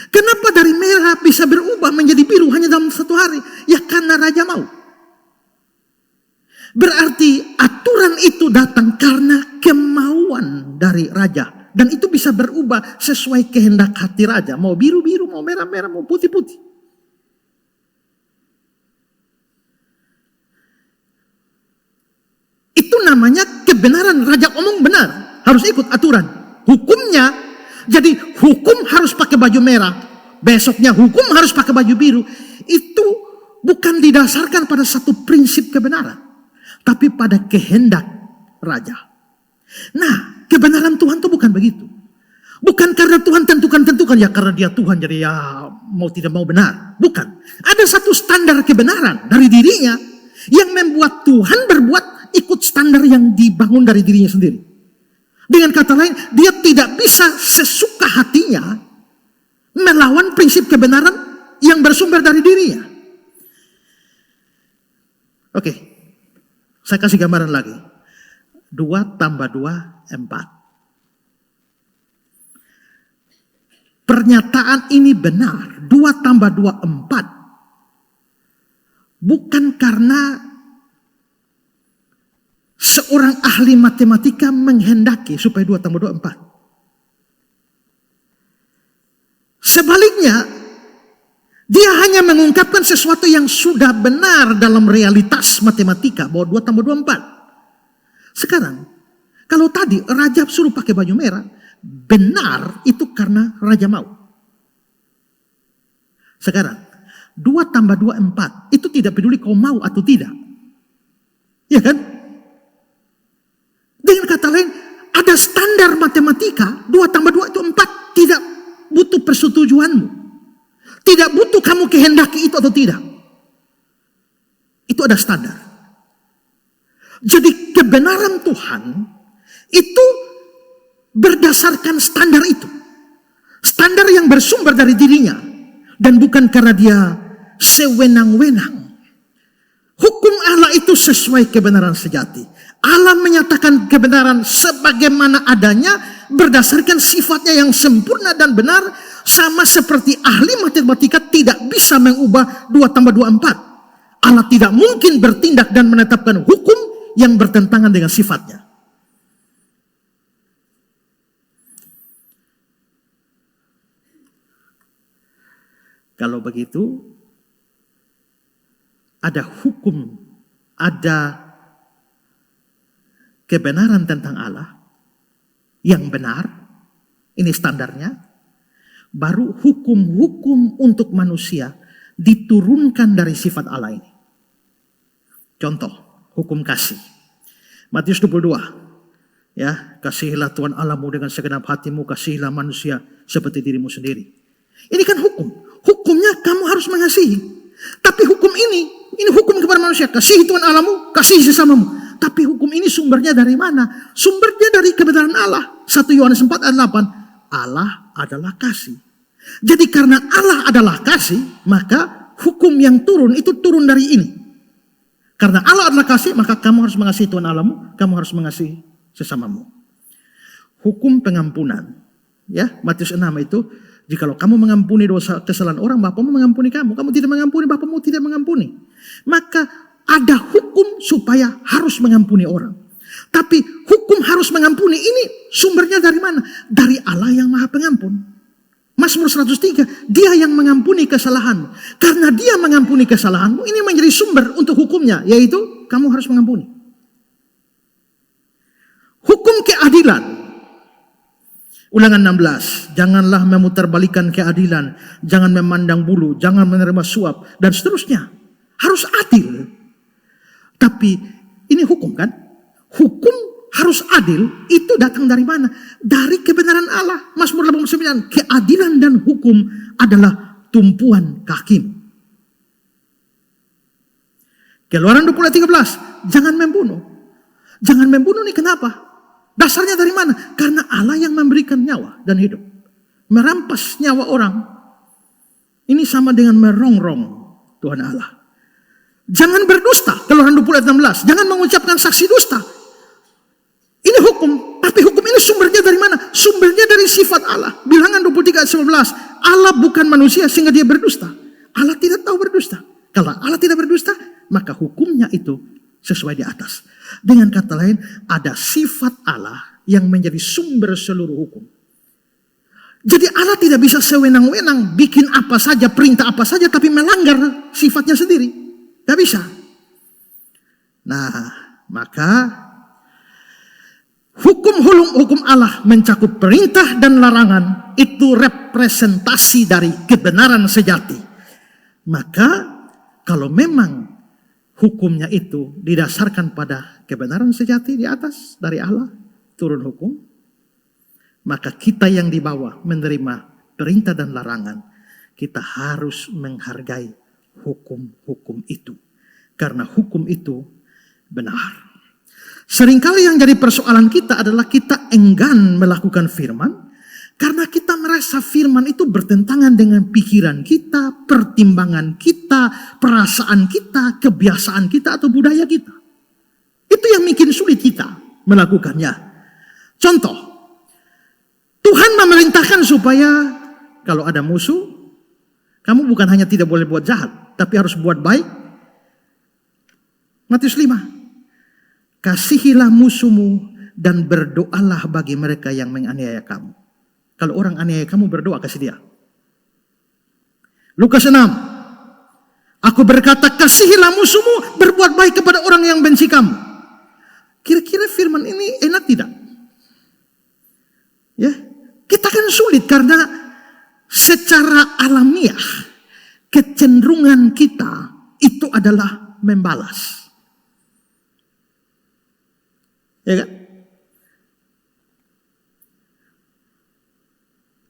Kenapa dari merah bisa berubah menjadi biru hanya dalam 1 hari? Ya karena raja mau. Berarti aturan itu datang karena kemauan dari raja. Dan itu bisa berubah sesuai kehendak hati raja. Mau biru-biru, mau merah-merah, mau putih-putih. Itu namanya kebenaran. Raja omong benar. Harus ikut aturan. Hukumnya, jadi hukum harus pakai baju merah. Besoknya hukum harus pakai baju biru. Itu bukan didasarkan pada satu prinsip kebenaran. Tapi pada kehendak raja. Nah, kebenaran Tuhan itu bukan begitu. Bukan karena Tuhan tentukan ya karena dia Tuhan jadi ya mau tidak mau benar. Bukan. Ada satu standar kebenaran dari dirinya yang membuat Tuhan berbuat ikut standar yang dibangun dari dirinya sendiri. Dengan kata lain, dia tidak bisa sesuka hatinya melawan prinsip kebenaran yang bersumber dari dirinya. Oke. Saya kasih gambaran lagi. 2 tambah 2, 4. Pernyataan ini benar. 2 tambah 2, 4. Bukan karena seorang ahli matematika menghendaki supaya 2 tambah 2, 4. Sebaliknya, dia hanya mengungkapkan sesuatu yang sudah benar dalam realitas matematika. Bahwa 2 tambah 2, 4. Sekarang, kalau tadi raja suruh pakai baju merah. Benar itu karena raja mau. Sekarang, 2 tambah 2, 4. Itu tidak peduli kau mau atau tidak. Ya kan? Dengan kata lain, ada standar matematika. 2 tambah 2 itu 4. Tidak butuh persetujuanmu. Tidak butuh kamu kehendaki itu atau tidak. Itu ada standar. Jadi kebenaran Tuhan itu berdasarkan standar itu. Standar yang bersumber dari dirinya. Dan bukan karena dia sewenang-wenang. Hukum Allah itu sesuai kebenaran sejati. Allah menyatakan kebenaran sebagaimana adanya berdasarkan sifatnya yang sempurna dan benar. Sama seperti ahli matematika tidak bisa mengubah 2 tambah 2, 4. Allah tidak mungkin bertindak dan menetapkan hukum yang bertentangan dengan sifatnya. Kalau begitu, ada hukum, ada kebenaran tentang Allah yang benar, ini standarnya. Baru hukum-hukum untuk manusia diturunkan dari sifat Allah ini. Contoh, hukum kasih. Matius 22. Ya, kasihilah Tuhan Allahmu dengan segenap hatimu, kasihilah manusia seperti dirimu sendiri. Ini kan hukum. Hukumnya kamu harus mengasihi. Tapi hukum ini hukum kepada manusia. Kasihi Tuhan Allahmu, kasihi sesamamu. Tapi hukum ini sumbernya dari mana? Sumbernya dari kebenaran Allah. 1 Yohanes 4 ayat 8. Allah adalah kasih. Jadi karena Allah adalah kasih, maka hukum yang turun itu turun dari ini. Karena Allah adalah kasih, maka kamu harus mengasihi Tuhan Allahmu, kamu harus mengasihi sesamamu. Hukum pengampunan. Ya, Matius 6 itu, jikalau kamu mengampuni dosa kesalahan orang, Bapamu mengampuni kamu. Kamu tidak mengampuni, Bapamu tidak mengampuni. Maka ada hukum supaya harus mengampuni orang. Tapi hukum harus mengampuni ini sumbernya dari mana? Dari Allah yang Maha Pengampun. Mazmur 103, dia yang mengampuni kesalahanmu. Karena dia mengampuni kesalahanmu, ini menjadi sumber untuk hukumnya, yaitu kamu harus mengampuni. Hukum keadilan. Ulangan 16, janganlah memutarbalikkan keadilan, jangan memandang bulu, jangan menerima suap, dan seterusnya. Harus adil. Tapi ini hukum kan? Hukum harus adil, itu datang dari mana? Dari kebenaran Allah. Mazmur 89, keadilan dan hukum adalah tumpuan kakimu. Keluaran 20:13, jangan membunuh. Jangan membunuh nih kenapa? Dasarnya dari mana? Karena Allah yang memberikan nyawa dan hidup. Merampas nyawa orang, ini sama dengan merongrong Tuhan Allah. Jangan berdusta, Keluaran 20:16, jangan mengucapkan saksi dusta. Ini hukum, tapi hukum ini sumbernya dari mana? Sumbernya dari sifat Allah. Bilangan 23:19, Allah bukan manusia sehingga dia berdusta. Allah tidak tahu berdusta. Kalau Allah tidak berdusta, maka hukumnya itu sesuai di atas. Dengan kata lain, ada sifat Allah yang menjadi sumber seluruh hukum. Jadi Allah tidak bisa sewenang-wenang bikin apa saja, perintah apa saja, tapi melanggar sifatnya sendiri. Tidak bisa. Nah, maka hukum Allah mencakup perintah dan larangan, itu representasi dari kebenaran sejati. Maka kalau memang hukumnya itu didasarkan pada kebenaran sejati di atas dari Allah, turun hukum, maka kita yang di bawah menerima perintah dan larangan, kita harus menghargai hukum-hukum itu. Karena hukum itu benar. Seringkali yang jadi persoalan kita adalah kita enggan melakukan firman karena kita merasa firman itu bertentangan dengan pikiran kita, pertimbangan kita, perasaan kita, kebiasaan kita atau budaya kita. Itu yang bikin sulit kita melakukannya. Contoh, Tuhan memerintahkan supaya kalau ada musuh, kamu bukan hanya tidak boleh buat jahat, tapi harus buat baik. Matius 5. Kasihilah musuhmu dan berdoalah bagi mereka yang menganiaya kamu. Kalau orang aniaya kamu, berdoa kasih dia. Lukas 6. Aku berkata, kasihilah musuhmu, berbuat baik kepada orang yang benci kamu. Kira-kira firman ini enak tidak? Ya, kita kan sulit karena secara alamiah kecenderungan kita itu adalah membalas. Ya kan?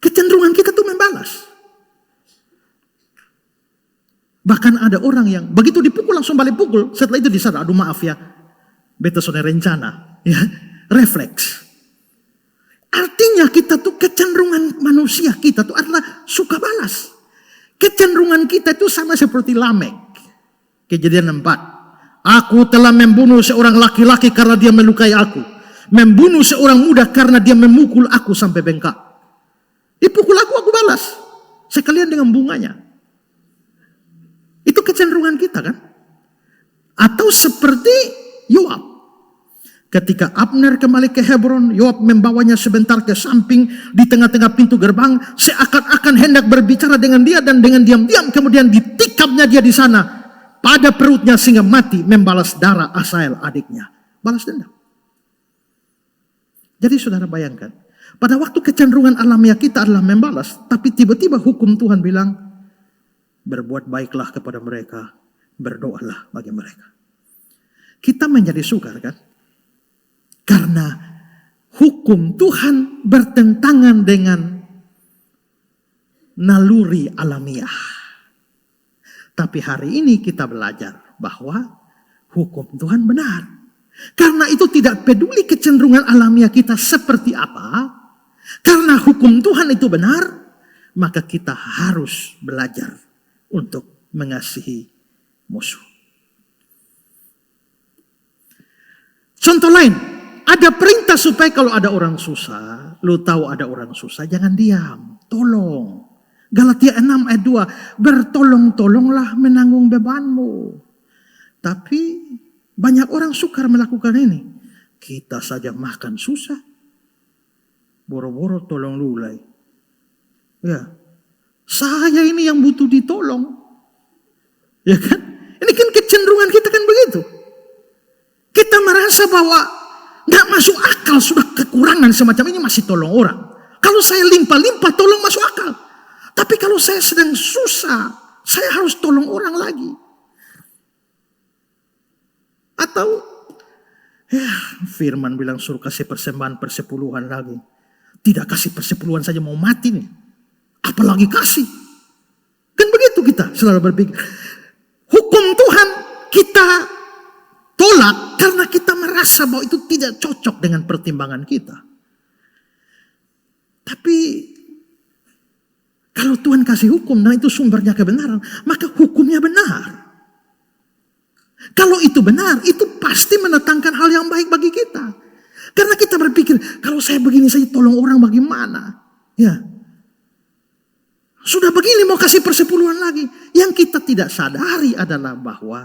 Kecenderungan kita tuh membalas. Bahkan ada orang yang begitu dipukul langsung balik pukul. Setelah itu disadar, aduh maaf ya, beta sudah rencana, ya, refleks. Artinya kita tuh kecenderungan manusia kita tuh adalah suka balas. Kecenderungan kita itu sama seperti Lamek. Kejadian 4. Aku telah membunuh seorang laki-laki karena dia melukai aku. Membunuh seorang muda karena dia memukul aku sampai bengkak. Dipukul aku balas. Sekalian dengan bunganya. Itu kecenderungan kita kan? Atau seperti Yoab. Ketika Abner kembali ke Hebron, Yoab membawanya sebentar ke samping di tengah-tengah pintu gerbang. Seakan-akan hendak berbicara dengan dia dan dengan diam-diam kemudian ditikapnya dia di sana. Pada perutnya sehingga mati, membalas darah Asael adiknya. Balas dendam. Jadi saudara bayangkan, pada waktu kecenderungan alamiah kita adalah membalas, tapi tiba-tiba hukum Tuhan bilang, berbuat baiklah kepada mereka, berdoalah bagi mereka. Kita menjadi sukar kan? Karena hukum Tuhan bertentangan dengan naluri alamiah. Tapi hari ini kita belajar bahwa hukum Tuhan benar. Karena itu tidak peduli kecenderungan alamiah kita seperti apa. Karena hukum Tuhan itu benar, maka kita harus belajar untuk mengasihi musuh. Contoh lain, ada perintah supaya kalau ada orang susah, lu tahu ada orang susah, jangan diam, tolong. Galatia 6 ayat 2, bertolong-tolonglah menanggung bebanmu. Tapi banyak orang sukar melakukan ini. Kita saja makan susah, boro-boro tolong lulai. Ya, saya ini yang butuh ditolong. Ya kan? Ini kan kecenderungan kita kan begitu. Kita merasa bahwa gak masuk akal, sudah kekurangan semacam ini masih tolong orang. Kalau saya limpah-limpah tolong masuk akal. Tapi kalau saya sedang susah, saya harus tolong orang lagi. Atau ya firman bilang suruh kasih persembahan persepuluhan lagi. Tidak kasih persepuluhan saja mau mati nih. Apalagi kasih. Kan begitu kita selalu berpikir. Hukum Tuhan kita tolak karena kita merasa bahwa itu tidak cocok dengan pertimbangan kita. Tapi kalau Tuhan kasih hukum dan itu sumbernya kebenaran, maka hukumnya benar. Kalau itu benar, itu pasti mendatangkan hal yang baik bagi kita. Karena kita berpikir, kalau saya begini saja tolong orang bagaimana? Ya. Sudah begini mau kasih persepuluhan lagi. Yang kita tidak sadari adalah bahwa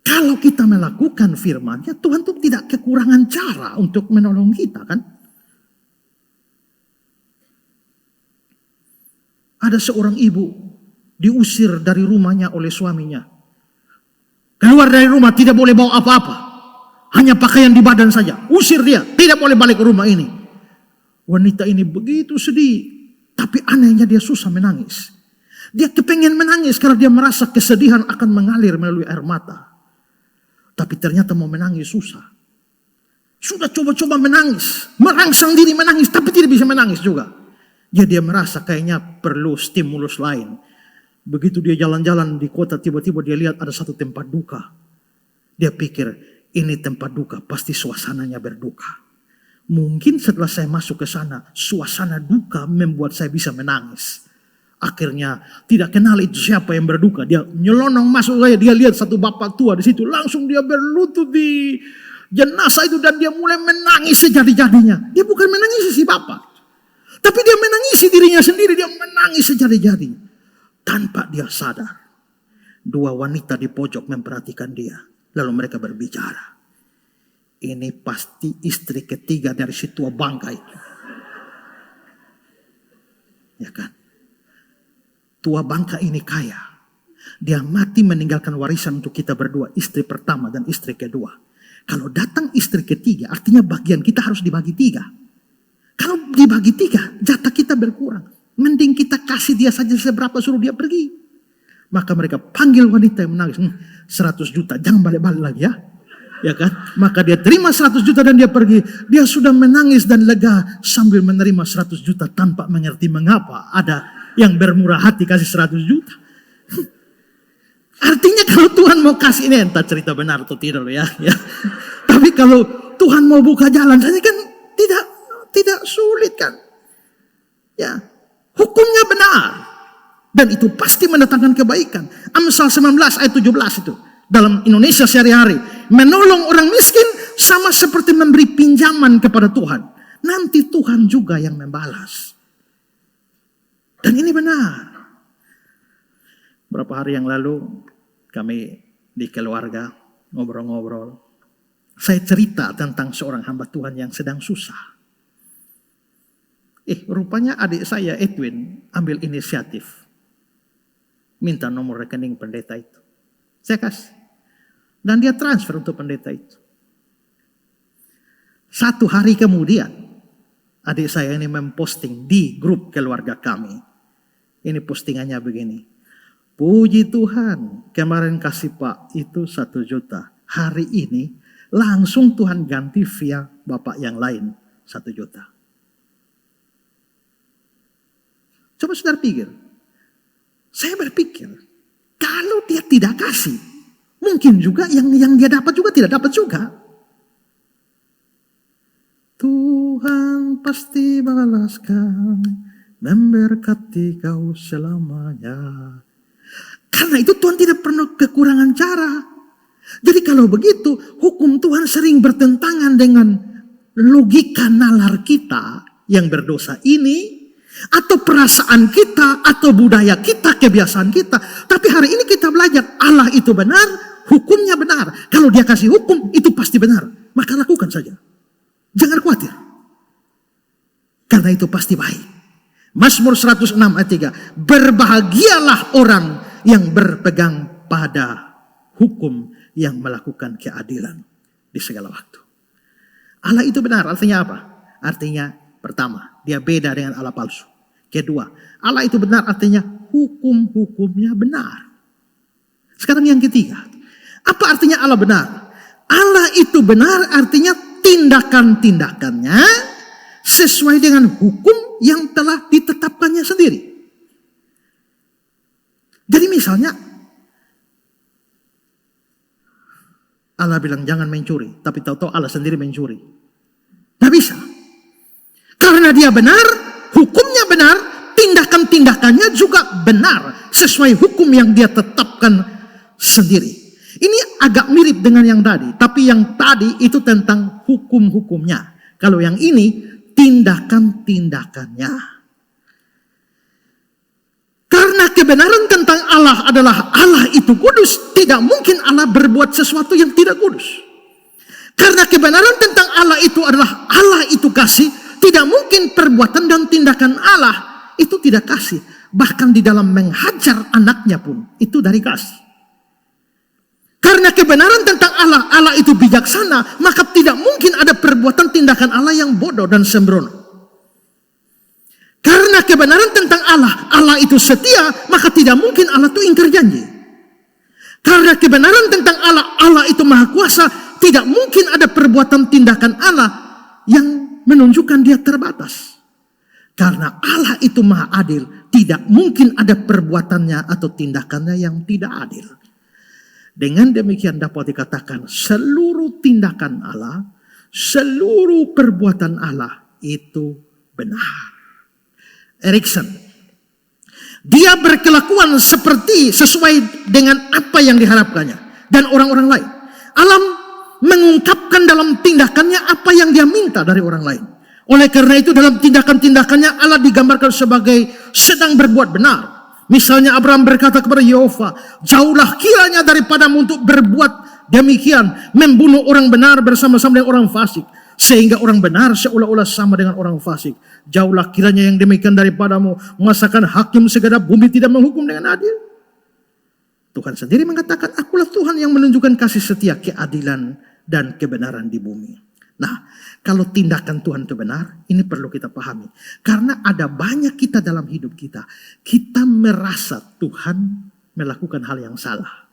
kalau kita melakukan firman-Nya, Tuhan tuh tidak kekurangan cara untuk menolong kita kan? Ada seorang ibu diusir dari rumahnya oleh suaminya. Keluar dari rumah tidak boleh bawa apa-apa. Hanya pakaian di badan saja. Usir dia, tidak boleh balik ke rumah ini. Wanita ini begitu sedih. Tapi anehnya dia susah menangis. Dia kepengen menangis karena dia merasa kesedihan akan mengalir melalui air mata. Tapi ternyata mau menangis susah. Sudah coba-coba menangis. Merangsang diri menangis tapi tidak bisa menangis juga. Jadi dia merasa kayaknya perlu stimulus lain. Begitu dia jalan-jalan di kota tiba-tiba dia lihat ada satu tempat duka. Dia pikir ini tempat duka pasti suasananya berduka. Mungkin setelah saya masuk ke sana suasana duka membuat saya bisa menangis. Akhirnya tidak kenal itu siapa yang berduka. Dia nyelonong masuk saja. Dia lihat satu bapak tua di situ. Langsung dia berlutut di jenazah itu dan dia mulai menangis sejadi-jadinya. Dia bukan menangis si bapak. Tapi dia menangisi dirinya sendiri. Dia menangis sejadi-jadinya. Tanpa dia sadar. Dua wanita di pojok memperhatikan dia. Lalu mereka berbicara. Ini pasti istri ketiga dari si tua bangka itu. Ya kan? Tua bangka ini kaya. Dia mati meninggalkan warisan untuk kita berdua. Istri pertama dan istri kedua. Kalau datang istri ketiga artinya bagian kita harus dibagi 3. Kalau dibagi 3, jatah kita berkurang. Mending kita kasih dia saja seberapa suruh dia pergi. Maka mereka panggil wanita yang menangis. 100 juta, jangan balik-balik lagi ya. Ya kan? Maka dia terima 100 juta dan dia pergi. Dia sudah menangis dan lega sambil menerima 100 juta tanpa mengerti mengapa ada yang bermurah hati kasih 100 juta. Artinya kalau Tuhan mau kasih ini entah cerita benar atau tidak loh ya. Tapi kalau Tuhan mau buka jalan saja kan tidak sulit kan. Ya, hukumnya benar. Dan itu pasti mendatangkan kebaikan. Amsal 19 ayat 17 itu. Dalam Indonesia sehari-hari. Menolong orang miskin sama seperti memberi pinjaman kepada Tuhan. Nanti Tuhan juga yang membalas. Dan ini benar. Beberapa hari yang lalu kami di keluarga ngobrol-ngobrol. Saya cerita tentang seorang hamba Tuhan yang sedang susah. Rupanya adik saya Edwin ambil inisiatif. Minta nomor rekening pendeta itu. Saya kasih. Dan dia transfer untuk pendeta itu. 1 hari kemudian, adik saya ini memposting di grup keluarga kami. Ini postingannya begini. Puji Tuhan, kemarin kasih Pak itu 1 juta. Hari ini langsung Tuhan ganti via Bapak yang lain 1 juta. Coba saudara pikir. Saya berpikir, kalau dia tidak kasih, mungkin juga yang dia dapat juga tidak dapat juga. Tuhan pasti balaskan, memberkati kau selamanya. Karena itu Tuhan tidak pernah kekurangan cara. Jadi kalau begitu, hukum Tuhan sering bertentangan dengan logika nalar kita yang berdosa ini, atau perasaan kita, atau budaya kita, kebiasaan kita. Tapi hari ini kita belajar Allah itu benar, hukumnya benar. Kalau dia kasih hukum, itu pasti benar. Maka lakukan saja. Jangan khawatir. Karena itu pasti baik. Mazmur 106 ayat 3. Berbahagialah orang yang berpegang pada hukum yang melakukan keadilan di segala waktu. Allah itu benar, artinya apa? Artinya pertama, dia beda dengan Allah palsu. Kedua, Allah itu benar artinya hukum-hukumnya benar. Sekarang yang ketiga, apa artinya Allah benar? Allah itu benar artinya tindakan-tindakannya sesuai dengan hukum yang telah ditetapkannya sendiri. Jadi misalnya, Allah bilang jangan mencuri, tapi tahu-tahu Allah sendiri mencuri. Tidak bisa. Karena dia benar, hukumnya benar, tindakan-tindakannya juga benar. Sesuai hukum yang dia tetapkan sendiri. Ini agak mirip dengan yang tadi. Tapi yang tadi itu tentang hukum-hukumnya. Kalau yang ini, tindakan-tindakannya. Karena kebenaran tentang Allah adalah Allah itu kudus. Tidak mungkin Allah berbuat sesuatu yang tidak kudus. Karena kebenaran tentang Allah itu adalah Allah itu kasih. Tidak mungkin perbuatan dan tindakan Allah itu tidak kasih. Bahkan di dalam menghajar anaknya pun itu dari kasih. Karena kebenaran tentang Allah, Allah itu bijaksana, maka tidak mungkin ada perbuatan tindakan Allah yang bodoh dan sembrono. Karena kebenaran tentang Allah, Allah itu setia, maka tidak mungkin Allah itu ingkar janji. Karena kebenaran tentang Allah, Allah itu maha kuasa, tidak mungkin ada perbuatan tindakan Allah yang menunjukkan dia terbatas. Karena Allah itu maha adil, tidak mungkin ada perbuatannya atau tindakannya yang tidak adil. Dengan demikian dapat dikatakan seluruh tindakan Allah, seluruh perbuatan Allah itu benar. Erikson, dia berkelakuan sesuai dengan apa yang diharapkannya. Dan orang-orang lain. Allah mengungkapkan dalam tindakannya apa yang dia minta dari orang lain. Oleh karena itu dalam tindakan-tindakannya Allah digambarkan sebagai sedang berbuat benar. Misalnya Abraham berkata kepada Yehova, jauhlah kiranya daripadamu untuk berbuat demikian, membunuh orang benar bersama-sama dengan orang fasik, sehingga orang benar seolah-olah sama dengan orang fasik. Jauhlah kiranya yang demikian daripadamu, masakan hakim segenap bumi tidak menghukum dengan adil. Tuhan sendiri mengatakan, akulah Tuhan yang menunjukkan kasih setia, keadilan, dan kebenaran di bumi. Nah, kalau tindakan Tuhan itu benar, ini perlu kita pahami. Karena ada banyak kita dalam hidup kita, kita merasa Tuhan melakukan hal yang salah.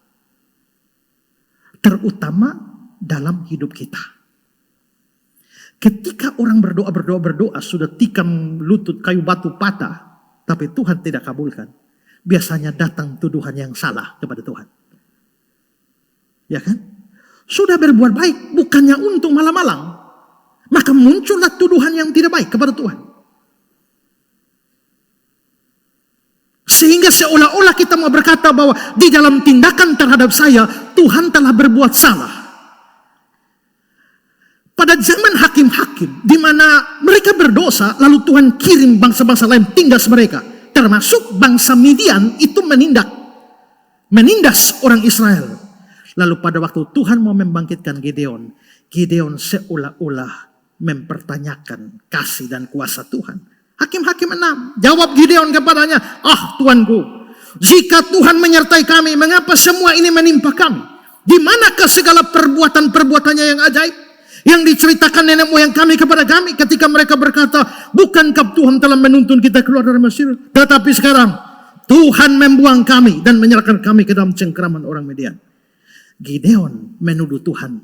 Terutama dalam hidup kita. Ketika orang berdoa, sudah tikam lutut kayu batu patah, tapi Tuhan tidak kabulkan. Biasanya datang tuduhan yang salah kepada Tuhan. Ya kan? Sudah berbuat baik, bukannya untuk malang-malang. Maka muncullah tuduhan yang tidak baik kepada Tuhan. Sehingga seolah-olah kita mau berkata bahwa di dalam tindakan terhadap saya, Tuhan telah berbuat salah. Pada zaman hakim-hakim, di mana mereka berdosa, lalu Tuhan kirim bangsa-bangsa lain tindas mereka. Termasuk bangsa Midian itu menindas orang Israel. Lalu pada waktu Tuhan mau membangkitkan Gideon, Gideon seolah-olah mempertanyakan kasih dan kuasa Tuhan. Hakim-hakim 6, jawab Gideon kepadanya, Tuanku, jika Tuhan menyertai kami, mengapa semua ini menimpa kami? Di manakah segala perbuatan-perbuatannya yang ajaib? Yang diceritakan nenek moyang kami kepada kami ketika mereka berkata, bukankah Tuhan telah menuntun kita keluar dari Mesir? Tetapi sekarang Tuhan membuang kami dan menyerahkan kami ke dalam cengkeraman orang Midian. Gideon menuduh Tuhan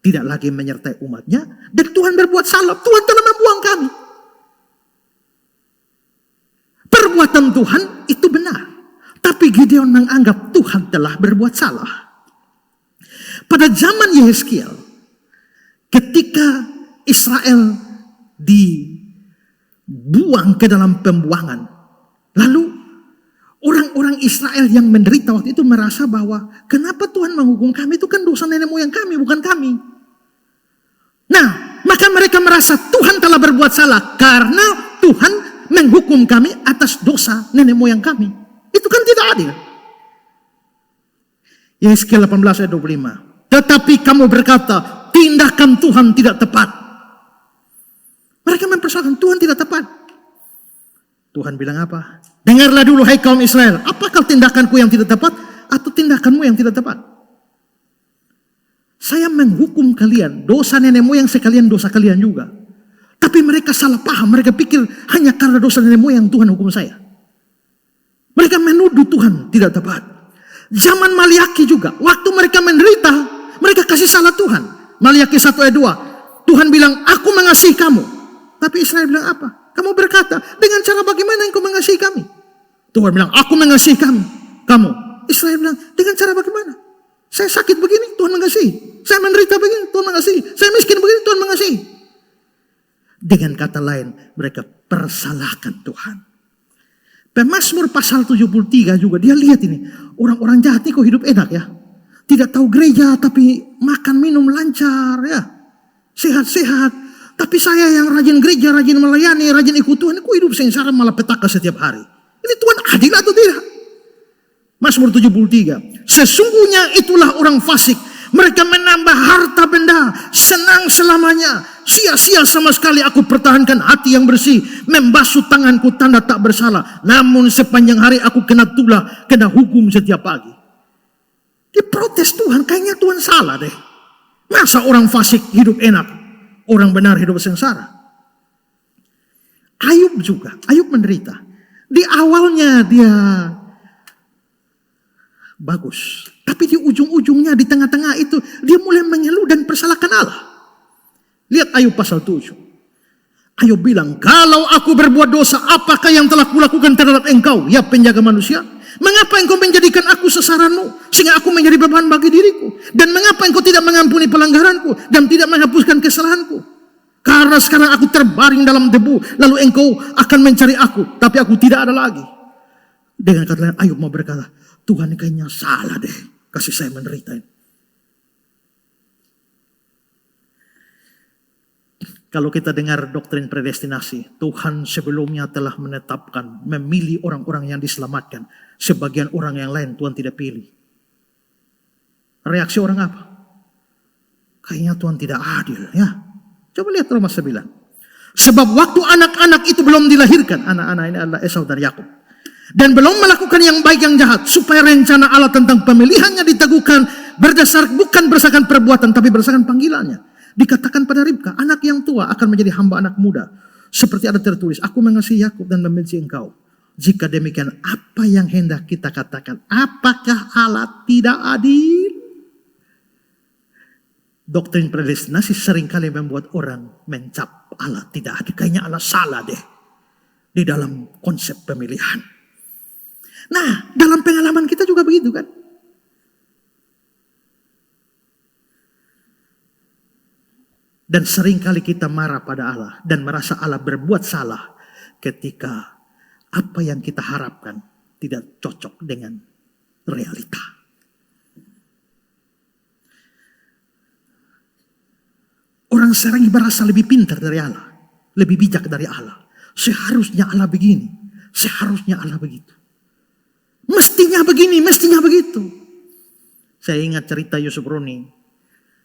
tidak lagi menyertai umatnya, dan Tuhan berbuat salah. Tuhan telah membuang kami. Perbuatan Tuhan itu benar, tapi Gideon menganggap Tuhan telah berbuat salah. Pada zaman Yehezkiel, ketika Israel dibuang ke dalam pembuangan, lalu Orang-orang Israel yang menderita waktu itu merasa bahwa kenapa Tuhan menghukum kami, itu kan dosa nenek moyang kami, bukan kami. Nah, maka mereka merasa Tuhan telah berbuat salah karena Tuhan menghukum kami atas dosa nenek moyang kami. Itu kan tidak adil. Yesaya 18 ayat 25. Tetapi kamu berkata, tindakan Tuhan tidak tepat. Mereka mempersoalkan Tuhan tidak tepat. Tuhan bilang apa? Dengarlah dulu hai kaum Israel, apakah tindakanku yang tidak tepat atau tindakanmu yang tidak tepat? Saya menghukum kalian, dosa nenek moyang sekalian dosa kalian juga. Tapi mereka salah paham, mereka pikir hanya karena dosa nenek moyang Tuhan hukum saya. Mereka menuduh Tuhan tidak tepat. Zaman Maliaki juga, waktu mereka menderita, mereka kasih salah Tuhan. Maliaki 1 ayat 2, Tuhan bilang, aku mengasihi kamu. Tapi Israel bilang apa? Kamu berkata, dengan cara bagaimana engkau mengasihi kami? Tuhan bilang, aku mengasihi kamu. Israel bilang, dengan cara bagaimana? Saya sakit begini, Tuhan mengasihi. Saya menderita begini, Tuhan mengasihi. Saya miskin begini, Tuhan mengasihi. Dengan kata lain, mereka persalahkan Tuhan. Pemazmur pasal 73 juga, dia lihat ini. Orang-orang jahat ini kok hidup enak ya. Tidak tahu gereja, tapi makan minum lancar ya. Sehat-sehat. Tapi saya yang rajin gereja, rajin melayani, rajin ikut Tuhan, aku hidup sengsara malah petaka setiap hari. Ini Tuhan adil atau tidak? Mazmur 73. Sesungguhnya itulah orang fasik. Mereka menambah harta benda, senang selamanya. Sia-sia sama sekali aku pertahankan hati yang bersih. Membasuh tanganku tanda tak bersalah. Namun sepanjang hari aku kena tulah, kena hukum setiap pagi. Diprotes Tuhan, kayaknya Tuhan salah deh. Masa orang fasik hidup enak? Orang benar hidup sengsara. Ayub juga, Ayub menderita. Di awalnya dia bagus. Tapi di ujung-ujungnya, di tengah-tengah itu, dia mulai mengeluh dan persalahkan Allah. Lihat Ayub pasal 7. Ayub bilang, kalau aku berbuat dosa, apakah yang telah kulakukan terhadap engkau, ya penjaga manusia? Mengapa engkau menjadikan aku sasaranmu, sehingga aku menjadi beban bagi diriku? Dan mengapa engkau tidak mengampuni pelanggaranku, dan tidak menghapuskan kesalahanku? Karena sekarang aku terbaring dalam debu, lalu engkau akan mencari aku, tapi aku tidak ada lagi. Dengan kata lain, Ayub mau berkata, Tuhan kayaknya salah deh, kasih saya menderita ini. Kalau kita dengar doktrin predestinasi, Tuhan sebelumnya telah menetapkan, memilih orang-orang yang diselamatkan. Sebagian orang yang lain Tuhan tidak pilih. Reaksi orang apa? Kayaknya Tuhan tidak adil ya. Coba lihat Roma 9. Sebab waktu anak-anak itu belum dilahirkan, anak-anak ini adalah Esau dan Yakub, dan belum melakukan yang baik yang jahat, supaya rencana Allah tentang pemilihannya diteguhkan bukan berdasarkan perbuatan, tapi berdasarkan panggilannya. Dikatakan pada Ribka, anak yang tua akan menjadi hamba anak muda. Seperti ada tertulis, aku mengasihi Yakub dan membenci engkau. Jika demikian, apa yang hendak kita katakan? Apakah Allah tidak adil? Doktrin predestinasi seringkali membuat orang mencap Allah tidak adil. Kayaknya Allah salah deh di dalam konsep pemilihan. Nah, dalam pengalaman kita juga begitu kan? Dan seringkali kita marah pada Allah dan merasa Allah berbuat salah ketika apa yang kita harapkan tidak cocok dengan realita. Orang sering merasa lebih pintar dari Allah, lebih bijak dari Allah. Seharusnya Allah begini, seharusnya Allah begitu. Mestinya begini, mestinya begitu. Saya ingat cerita Yusuf Roni.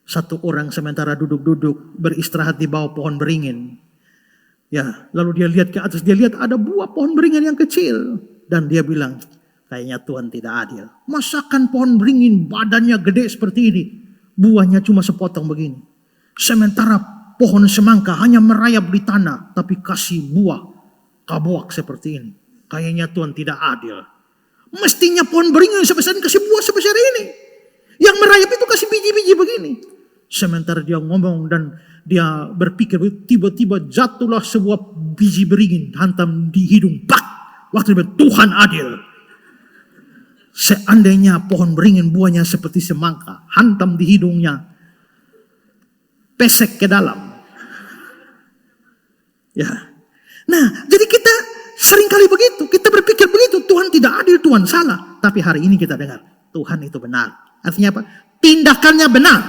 Satu orang sementara duduk-duduk beristirahat di bawah pohon beringin. Ya, lalu dia lihat ke atas, dia lihat ada buah pohon beringin yang kecil. Dan dia bilang, kayaknya Tuhan tidak adil. Masakan pohon beringin badannya gede seperti ini, buahnya cuma sepotong begini. Sementara pohon semangka hanya merayap di tanah, tapi kasih buah kaboak seperti ini. Kayaknya Tuhan tidak adil. Mestinya pohon beringin sebesar ini kasih buah sebesar ini. Yang merayap itu kasih biji-biji begini. Sementara dia ngomong dan dia berpikir, tiba-tiba jatuhlah sebuah biji beringin hantam di hidung. Bak! Waktu itu Tuhan adil. Seandainya pohon beringin buahnya seperti semangka, hantam di hidungnya, pesek ke dalam. Ya. Nah, jadi kita Seringkali begitu, kita berpikir begitu, Tuhan tidak adil, Tuhan salah. Tapi hari ini kita dengar, Tuhan itu benar. Artinya apa? Tindakannya benar.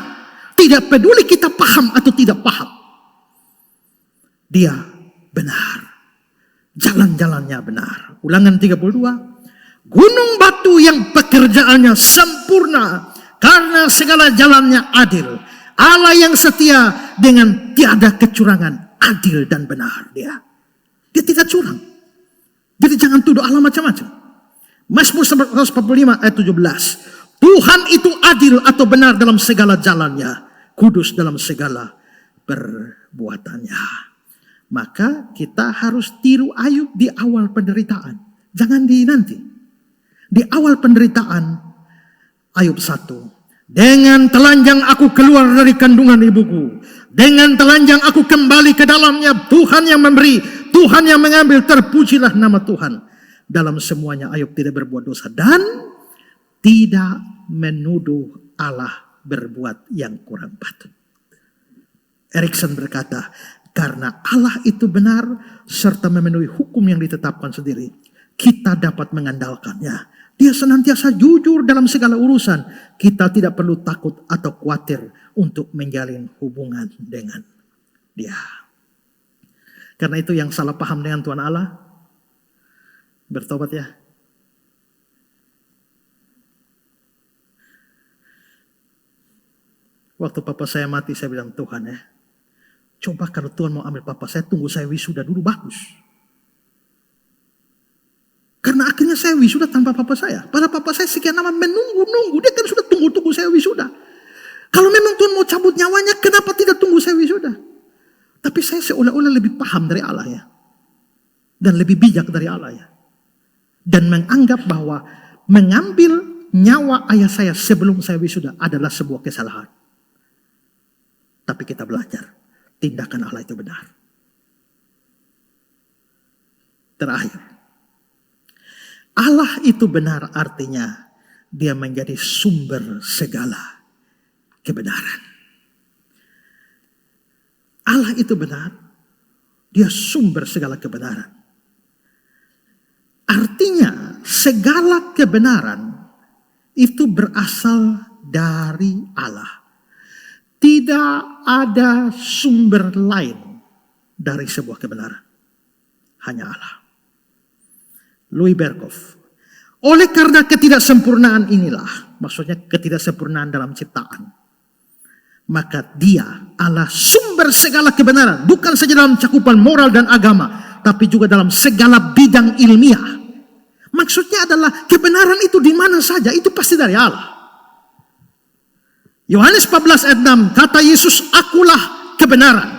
Tidak peduli kita paham atau tidak paham. Dia benar. Jalan-jalannya benar. Ulangan 32. Gunung batu yang pekerjaannya sempurna karena segala jalannya adil. Allah yang setia dengan tiada kecurangan, adil dan benar dia. Dia tidak curang. Jadi jangan tuduh Allah macam-macam. Mazmur 145 ayat 17. Tuhan itu adil atau benar dalam segala jalannya, kudus dalam segala perbuatannya. Maka kita harus tiru Ayub di awal penderitaan. Jangan di nanti. Di awal penderitaan, Ayub 1. Dengan telanjang aku keluar dari kandungan ibuku. Dengan telanjang aku kembali ke dalamnya. Tuhan yang memberi, Tuhan yang mengambil, terpujilah nama Tuhan. Dalam semuanya Ayub tidak berbuat dosa dan tidak menuduh Allah berbuat yang kurang patut. Erikson berkata, karena Allah itu benar serta memenuhi hukum yang ditetapkan sendiri, kita dapat mengandalkannya. Dia senantiasa jujur dalam segala urusan. Kita tidak perlu takut atau khawatir untuk menjalin hubungan dengan dia. Karena itu yang salah paham dengan Tuhan Allah, bertobat ya. Waktu papa saya mati, saya bilang, Tuhan ya, coba kalau Tuhan mau ambil papa saya, tunggu saya wisuda dulu, bagus. Karena akhirnya saya wisuda tanpa papa saya. Pada papa saya sekian lama menunggu-nunggu, dia kan sudah tunggu-tunggu saya wisuda. Kalau memang Tuhan mau cabut nyawanya, kenapa tidak tunggu saya wisuda? Tapi saya seolah-olah lebih paham dari Allah ya. Dan lebih bijak dari Allah ya. Dan menganggap bahwa mengambil nyawa ayah saya sebelum saya wisuda adalah sebuah kesalahan. Tapi kita belajar, tindakan Allah itu benar. Terakhir, Allah itu benar artinya dia menjadi sumber segala kebenaran. Allah itu benar, dia sumber segala kebenaran. Artinya segala kebenaran itu berasal dari Allah. Tidak ada sumber lain dari sebuah kebenaran. Hanya Allah. Louis Berkhof. Oleh karena ketidaksempurnaan inilah, maksudnya ketidaksempurnaan dalam ciptaan, maka dia Allah sumber segala kebenaran. Bukan saja dalam cakupan moral dan agama, tapi juga dalam segala bidang ilmiah. Maksudnya adalah kebenaran itu di mana saja, itu pasti dari Allah. Yohanes 14 ayat 6, kata Yesus, akulah kebenaran.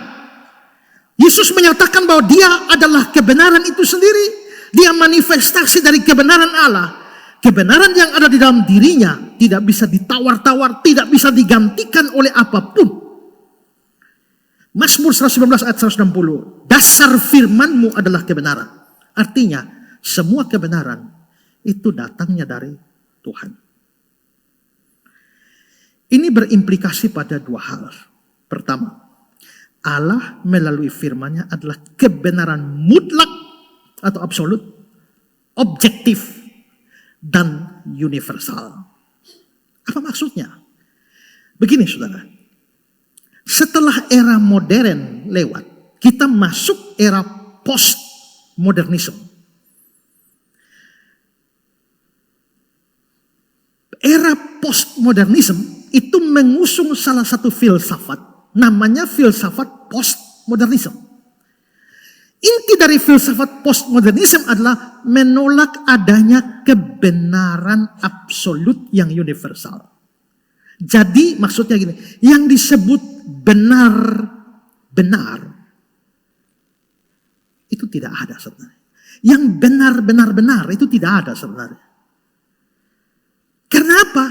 Yesus menyatakan bahwa dia adalah kebenaran itu sendiri. Dia manifestasi dari kebenaran Allah. Kebenaran yang ada di dalam dirinya tidak bisa ditawar-tawar, tidak bisa digantikan oleh apapun. Mazmur 119 ayat 160. Dasar firman-Mu adalah kebenaran. Artinya semua kebenaran itu datangnya dari Tuhan. Ini berimplikasi pada dua hal. Pertama, Allah melalui firman-Nya adalah kebenaran mutlak atau absolut, objektif, dan universal. Apa maksudnya? Begini saudara, setelah era modern lewat, kita masuk era postmodernisme. Era postmodernisme itu mengusung salah satu filsafat, namanya filsafat postmodernisme. Inti dari filsafat postmodernisme adalah menolak adanya kebenaran absolut yang universal. Jadi maksudnya gini, yang disebut benar-benar itu tidak ada sebenarnya. Yang benar-benar itu tidak ada sebenarnya. Karena apa?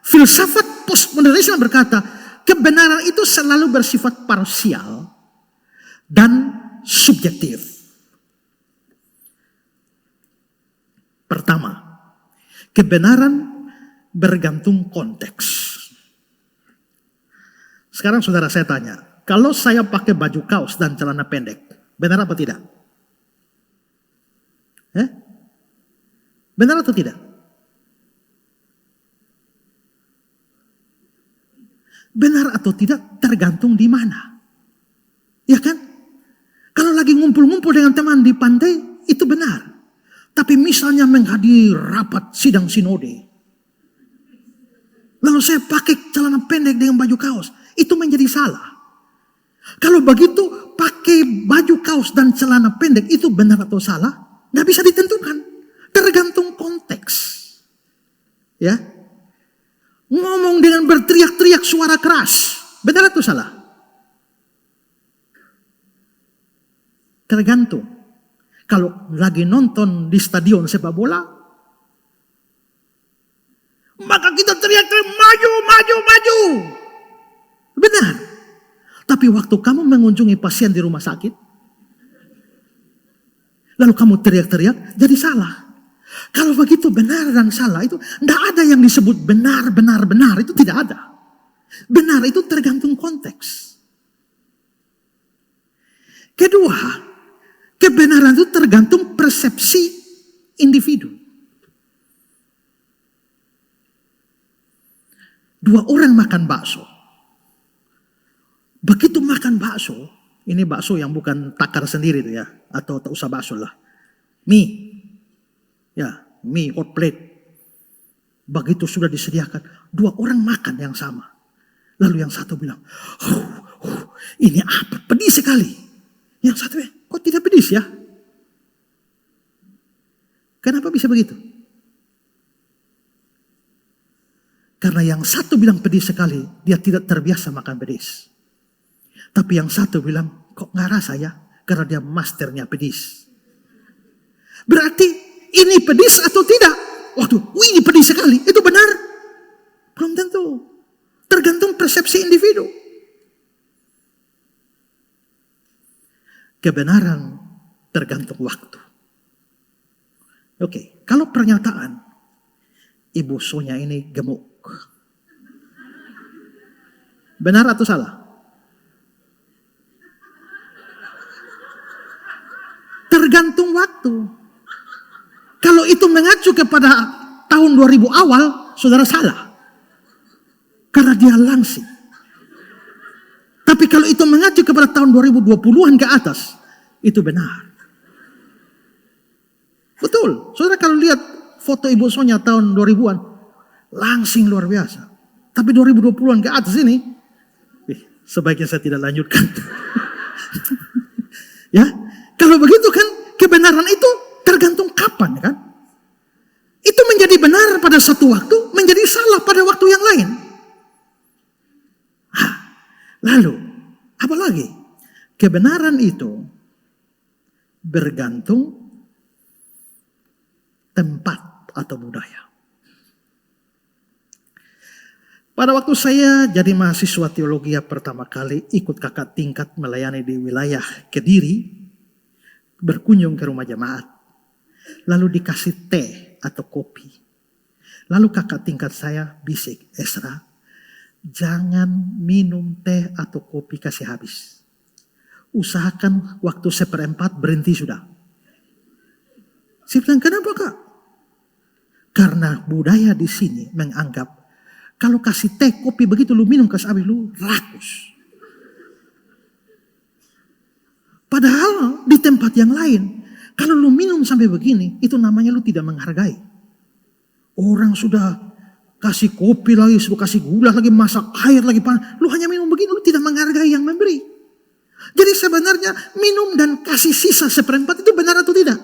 Filsafat postmodernisme berkata, kebenaran itu selalu bersifat parsial dan subjektif. Pertama, kebenaran bergantung konteks. Sekarang saudara saya tanya, kalau saya pakai baju kaos dan celana pendek, benar apa tidak? Eh? Benar atau tidak? Benar atau tidak tergantung di mana. Ya kan? Kalau lagi ngumpul-ngumpul dengan teman di pantai, itu benar. Tapi misalnya menghadiri rapat sidang sinode, lalu saya pakai celana pendek dengan baju kaos, itu menjadi salah. Kalau begitu pakai baju kaos dan celana pendek itu benar atau salah? Nggak bisa ditentukan. Tergantung konteks. Ya. Ngomong dengan berteriak-teriak suara keras, benar atau salah? Tergantung. Kalau lagi nonton di stadion sepak bola, maka kita teriak-teriak maju, maju, maju. Benar. Tapi waktu kamu mengunjungi pasien di rumah sakit, lalu kamu teriak-teriak, jadi salah. Kalau begitu benar dan salah itu tidak ada yang disebut benar, benar, benar. Itu tidak ada. Benar itu tergantung konteks. Kedua, kebenaran itu tergantung persepsi individu. Dua orang makan bakso. Begitu makan bakso, ini bakso yang bukan takar sendiri itu ya, atau tak usah bakso lah. Mie. Ya, mie hot plate. Begitu sudah disediakan, dua orang makan yang sama. Lalu yang satu bilang, ini apa? Pedis sekali. Yang satu, kok tidak pedis ya? Kenapa bisa begitu? Karena yang satu bilang pedis sekali, dia tidak terbiasa makan pedis. Tapi yang satu bilang, kok nggak rasa ya? Karena dia masternya pedis. Berarti ini pedis atau tidak? Waduh, ini pedis sekali. Itu benar? Belum tentu. Tergantung persepsi individu. Kebenaran tergantung waktu. Oke, kalau pernyataan Ibu Sonya ini gemuk. Benar atau salah? Tergantung waktu. Kalau itu mengacu kepada tahun 2000 awal, saudara salah. Karena dia langsing. Tapi kalau itu mengacu kepada tahun 2020-an ke atas, itu benar. Betul. Saudara kalau lihat foto Ibu Sonya tahun 2000-an, langsing luar biasa. Tapi 2020-an ke atas ini, sebaiknya saya tidak lanjutkan. Ya, kalau begitu kan kebenaran itu tergantung kapan kan? Itu menjadi benar pada satu waktu, menjadi salah pada waktu yang lain. Lalu, apa lagi? Kebenaran itu bergantung tempat atau budaya. Pada waktu saya jadi mahasiswa teologi pertama kali ikut kakak tingkat melayani di wilayah Kediri, berkunjung ke rumah jemaat. Lalu dikasih teh atau kopi. Lalu kakak tingkat saya bisik, Esra, jangan minum teh atau kopi kasih habis. Usahakan waktu 1/4 berhenti sudah. Saya bilang, kenapa kak? Karena budaya di sini menganggap kalau kasih teh, kopi begitu lu minum kasih habis lu rakus. Padahal di tempat yang lain, kalau lu minum sampai begini, itu namanya lu tidak menghargai. Orang sudah kasih kopi lagi, sudah kasih gula lagi, masak air lagi panas. Lu hanya minum begini, lu tidak menghargai yang memberi. Jadi sebenarnya minum dan kasih sisa 1/4 itu benar atau tidak?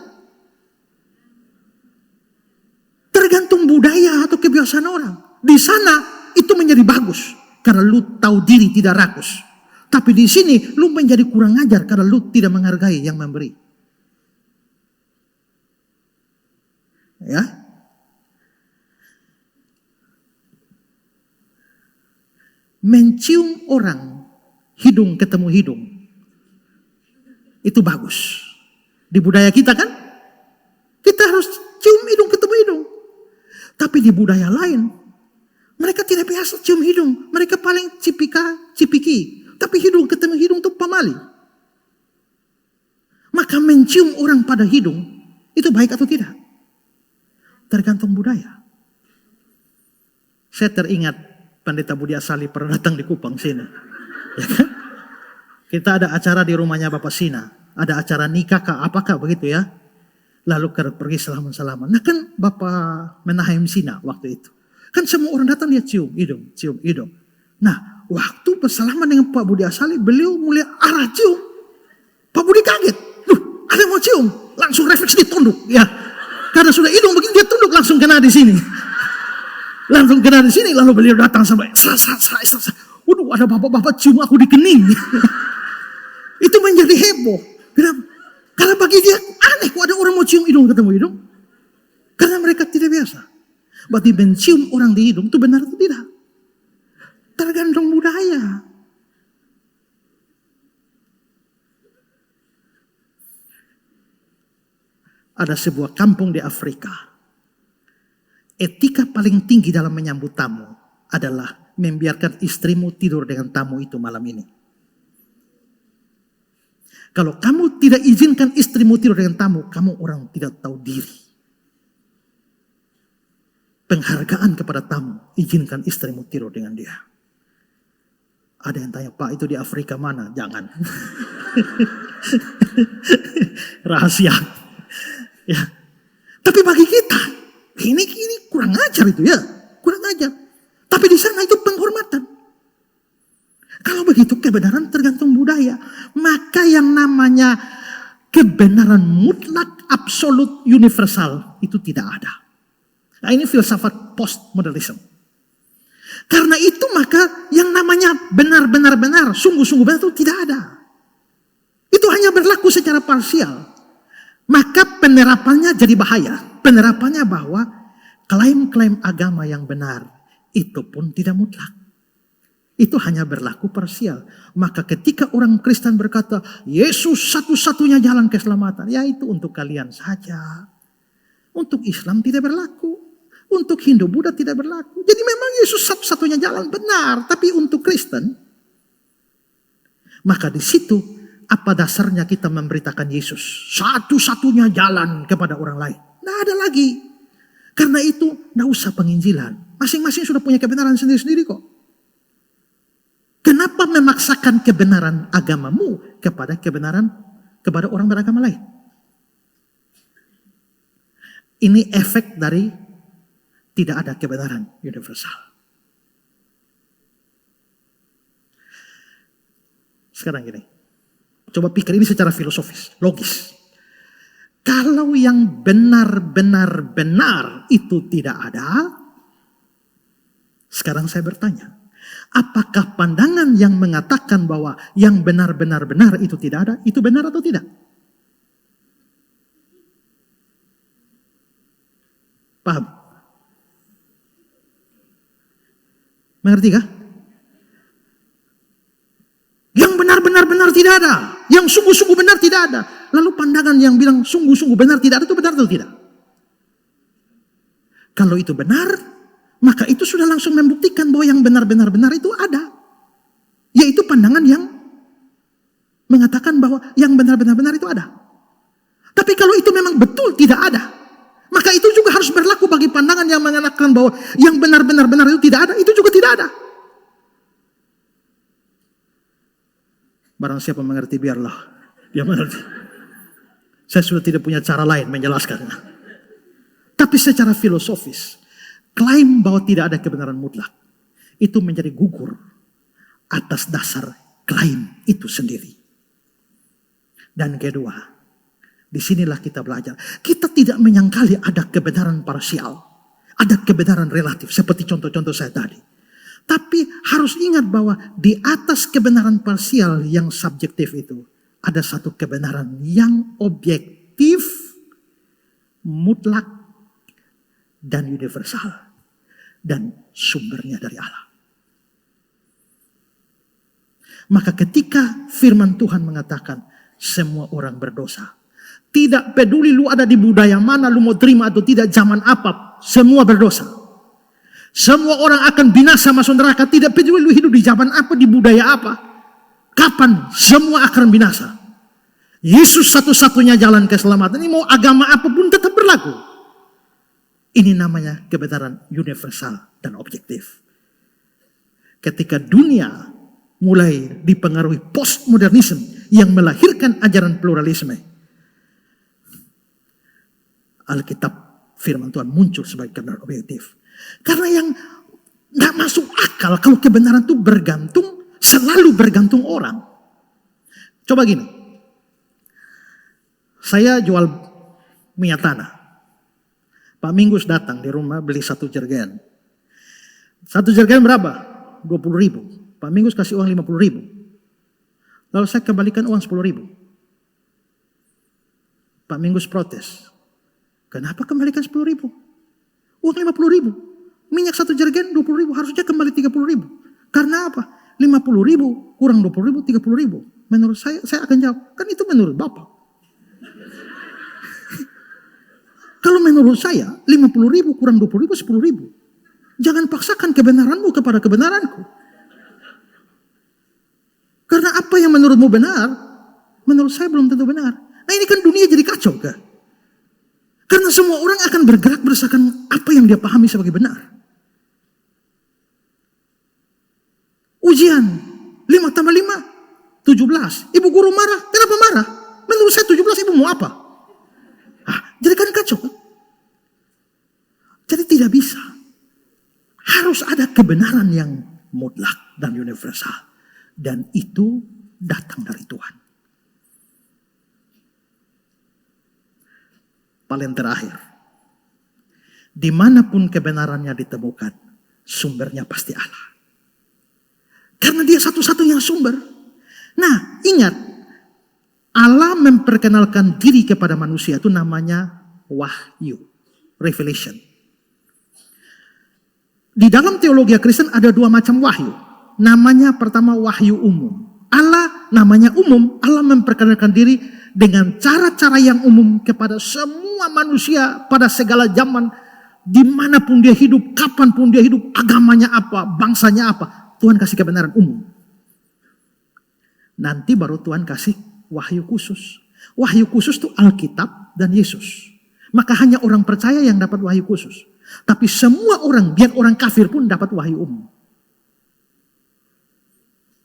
Tergantung budaya atau kebiasaan orang. Di sana itu menjadi bagus karena lu tahu diri tidak rakus. Tapi di sini lu menjadi kurang ajar karena lu tidak menghargai yang memberi. Ya. Mencium orang hidung ketemu hidung itu bagus. Di budaya kita kan, kita harus cium hidung ketemu hidung. Tapi di budaya lain, mereka tidak biasa cium hidung. Mereka paling cipiki. Tapi hidung ketemu hidung itu pamali. Maka mencium orang pada hidung, Itu baik atau tidak? Tergantung budaya. Saya teringat Pendeta Budi Asali pernah datang di Kupang sini. Ya kan? Kita ada acara di rumahnya Bapak Sina. Ada acara nikah kah, apakah begitu ya. Lalu pergi salaman-salaman. Nah kan Bapak Menahem Sina waktu itu. Kan semua orang datang dia cium hidung. Nah waktu bersalaman dengan Pak Budi Asali, beliau mulai arah cium. Pak Budi kaget. Loh, ada yang mau cium. Langsung refleks dia tunduk. Ya. Karena sudah hidung begini dia tunduk langsung kena di sini. Lalu beliau datang sampai waduh, ada bapak-bapak cium aku di kening. Itu menjadi heboh. Kenapa? Karena bagi dia aneh kok ada orang mau cium hidung ketemu hidung. Karena mereka tidak biasa. Berarti mencium orang di hidung itu benar atau tidak? Tergantung budaya. Ada sebuah kampung di Afrika. Etika paling tinggi dalam menyambut tamu adalah membiarkan istrimu tidur dengan tamu itu malam ini. Kalau kamu tidak izinkan istrimu tidur dengan tamu, kamu orang tidak tahu diri. Penghargaan kepada tamu, izinkan istrimu tidur dengan dia. Ada yang tanya, Pak itu di Afrika mana? Jangan. Rahasia. Ya. Tapi bagi kita, ini kurang ajar itu ya. Kurang ajar. Tapi di sana itu penghormatan. Kalau begitu kebenaran tergantung budaya. Maka yang namanya kebenaran mutlak, absolut, universal itu tidak ada. Nah ini filsafat postmodernisme. Karena itu maka yang namanya benar, sungguh-sungguh benar itu tidak ada. Itu hanya berlaku secara parsial. Maka penerapannya jadi bahaya. Penerapannya bahwa klaim-klaim agama yang benar itu pun tidak mutlak. Itu hanya berlaku parsial. Maka ketika orang Kristen berkata, Yesus satu-satunya jalan keselamatan. Ya itu untuk kalian saja. Untuk Islam tidak berlaku. Untuk Hindu Buddha tidak berlaku. Jadi memang Yesus satu-satunya jalan benar. Tapi untuk Kristen. Maka di situ apa dasarnya kita memberitakan Yesus. Satu-satunya jalan kepada orang lain. Tidak ada lagi. Karena itu tidak usah penginjilan. Masing-masing sudah punya kebenaran sendiri-sendiri kok. Kenapa memaksakan kebenaran agamamu kepada orang beragama lain? Ini efek dari tidak ada kebenaran universal. Sekarang gini, coba pikir ini secara filosofis, logis. Kalau yang benar itu tidak ada, sekarang saya bertanya, apakah pandangan yang mengatakan bahwa yang benar itu tidak ada, itu benar atau tidak? Paham? Mengerti kah? Yang benar tidak ada. Yang sungguh-sungguh benar tidak ada. Lalu pandangan yang bilang sungguh-sungguh benar tidak ada itu benar atau tidak? Kalau itu benar, maka itu sudah langsung membuktikan bahwa yang benar itu ada. Yaitu pandangan yang mengatakan bahwa yang benar itu ada. Tapi kalau itu memang betul tidak ada, maka itu juga harus berlaku bagi pandangan yang mengatakan bahwa yang benar itu tidak ada, itu juga tidak ada. Barang siapa mengerti biarlah dia mengerti. Saya sudah tidak punya cara lain menjelaskannya. Tapi secara filosofis, klaim bahwa tidak ada kebenaran mutlak itu menjadi gugur atas dasar klaim itu sendiri. Dan kedua, disinilah kita belajar. Kita tidak menyangkali ada kebenaran parsial, ada kebenaran relatif seperti contoh-contoh saya tadi. Tapi harus ingat bahwa di atas kebenaran parsial yang subjektif itu ada satu kebenaran yang objektif, mutlak, dan universal. Dan sumbernya dari Allah. Maka ketika firman Tuhan mengatakan semua orang berdosa. Tidak peduli lu ada di budaya mana, lu mau terima atau tidak, zaman apa, semua berdosa. Semua orang akan binasa masuk neraka. Tidak peduli lu hidup di zaman apa, di budaya apa. Kapan, semua akan binasa. Yesus satu-satunya jalan keselamatan. Ini mau agama apapun tetap berlaku. Ini namanya kebenaran universal dan objektif. Ketika dunia mulai dipengaruhi postmodernisme yang melahirkan ajaran pluralisme, Alkitab firman Tuhan muncul sebagai kebenaran objektif. Karena yang gak masuk akal kalau kebenaran itu selalu bergantung orang. Coba gini, saya jual minyak tanah. Pak Minggus datang di rumah beli 1 jergen. 1 jergen berapa? 20.000. Pak Minggus kasih uang 50.000. Lalu saya kembalikan uang 10.000. Pak Minggus protes. Kenapa kembalikan 10.000? Uang 50.000. Minyak 1 jergen 20.000, harusnya kembali 30.000. Karena apa? 50.000 kurang 20.000, 30.000. Menurut saya akan jawab, kan itu menurut Bapak. Kalau menurut saya, 50.000 kurang 20.000, 10.000. Jangan paksakan kebenaranmu kepada kebenaranku. Karena apa yang menurutmu benar, menurut saya belum tentu benar. Nah ini kan dunia jadi kacau kan? Karena semua orang akan bergerak berdasarkan apa yang dia pahami sebagai benar. Ujian, 5 tambah 5, 17. Ibu guru marah, kenapa marah? Menurut saya 17 ibu mau apa? Jadi kan kacau kan? Jadi tidak bisa. Harus ada kebenaran yang mutlak dan universal. Dan itu datang dari Tuhan. Paling terakhir. Dimanapun kebenarannya ditemukan, sumbernya pasti Allah. Karena dia satu-satunya sumber. Nah, ingat. Allah memperkenalkan diri kepada manusia itu namanya wahyu. Revelation. Di dalam teologi Kristen ada 2 macam wahyu. Namanya pertama wahyu umum. Allah namanya umum. Allah memperkenalkan diri dengan cara-cara yang umum kepada semua manusia pada segala zaman. Dimanapun dia hidup, kapanpun dia hidup, agamanya apa, bangsanya apa. Tuhan kasih kebenaran umum. Nanti baru Tuhan kasih wahyu khusus. Wahyu khusus itu Alkitab dan Yesus. Maka hanya orang percaya yang dapat wahyu khusus. Tapi semua orang, biar orang kafir pun dapat wahyu umum.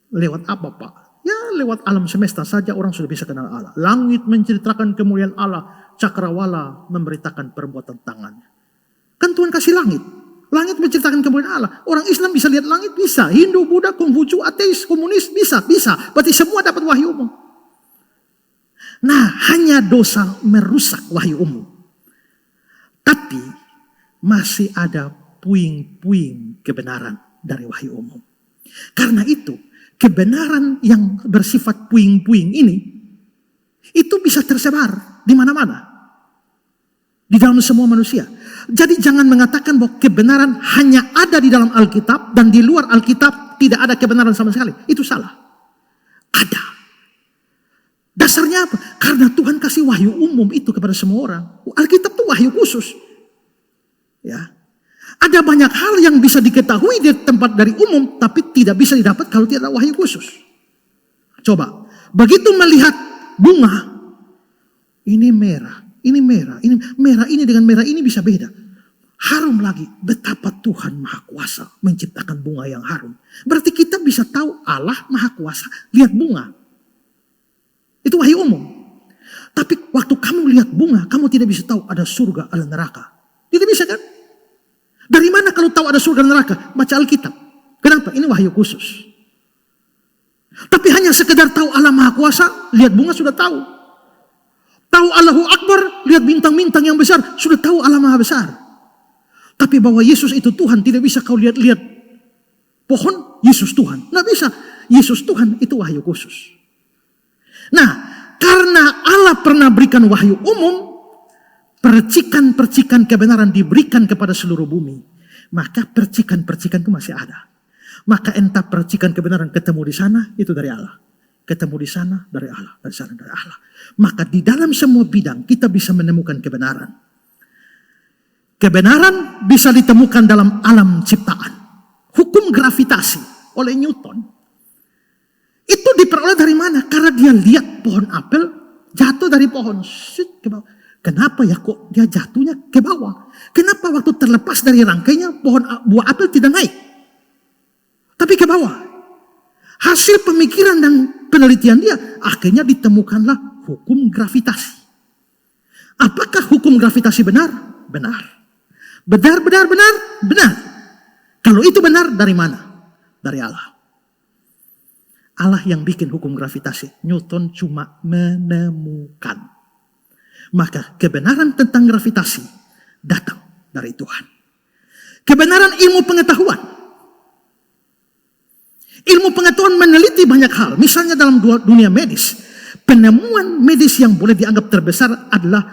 Lewat apa Pak? Ya lewat alam semesta saja orang sudah bisa kenal Allah. Langit menceritakan kemuliaan Allah. Cakrawala memberitakan perbuatan tangannya. Kan Tuhan kasih langit. Langit menceritakan kemuliaan Allah. Orang Islam bisa lihat langit? Bisa. Hindu, Buddha, Konghucu, ateis, komunis? Bisa. Berarti semua dapat wahyu umum. Nah hanya dosa merusak wahyu umum. Tapi masih ada puing-puing kebenaran dari wahyu umum. Karena itu kebenaran yang bersifat puing-puing ini itu bisa tersebar di mana-mana. Di dalam semua manusia. Jadi jangan mengatakan bahwa kebenaran hanya ada di dalam Alkitab dan di luar Alkitab tidak ada kebenaran sama sekali. Itu salah. Ada. Dasarnya apa? Karena Tuhan kasih wahyu umum itu kepada semua orang. Alkitab itu wahyu khusus. Ya. Ada banyak hal yang bisa diketahui di tempat dari umum, tapi tidak bisa didapat kalau tidak ada wahyu khusus. Coba, begitu melihat bunga, ini merah, ini merah, ini merah ini dengan merah ini bisa beda. Harum lagi, betapa Tuhan Maha Kuasa menciptakan bunga yang harum. Berarti kita bisa tahu Allah Maha Kuasa, lihat bunga. Itu wahyu umum. Tapi waktu kamu lihat bunga, kamu tidak bisa tahu ada surga, ada neraka. Tidak bisa kan? Dari mana kalau tahu ada surga dan neraka? Baca Alkitab. Kenapa? Ini wahyu khusus. Tapi hanya sekedar tahu Allah Maha Kuasa, lihat bunga sudah tahu. Tahu Allahu Akbar, lihat bintang-bintang yang besar, sudah tahu Allah Maha Besar. Tapi bahwa Yesus itu Tuhan, tidak bisa kau lihat-lihat pohon, Yesus Tuhan. Nggak bisa. Yesus Tuhan itu wahyu khusus. Nah, karena Allah pernah berikan wahyu umum, percikan-percikan kebenaran diberikan kepada seluruh bumi. Maka percikan-percikan itu masih ada. Maka entah percikan kebenaran ketemu di sana, itu dari Allah. Ketemu di sana, dari Allah. Dari sana, dari Allah. Maka di dalam semua bidang kita bisa menemukan kebenaran. Kebenaran bisa ditemukan dalam alam ciptaan. Hukum gravitasi oleh Newton. Itu diperoleh dari mana? Karena dia lihat pohon apel jatuh dari pohon, shit, ke bawah. Kenapa ya kok dia jatuhnya ke bawah? Kenapa waktu terlepas dari rangkainya pohon buah apel tidak naik? Tapi ke bawah. Hasil pemikiran dan penelitian dia, akhirnya ditemukanlah hukum gravitasi. Apakah hukum gravitasi benar? Benar. Benar. Kalau itu benar, dari mana? Dari Allah. Allah yang bikin hukum gravitasi. Newton cuma menemukan. Maka kebenaran tentang gravitasi datang dari Tuhan. Kebenaran ilmu pengetahuan. Ilmu pengetahuan meneliti banyak hal. Misalnya dalam dunia medis. Penemuan medis yang boleh dianggap terbesar adalah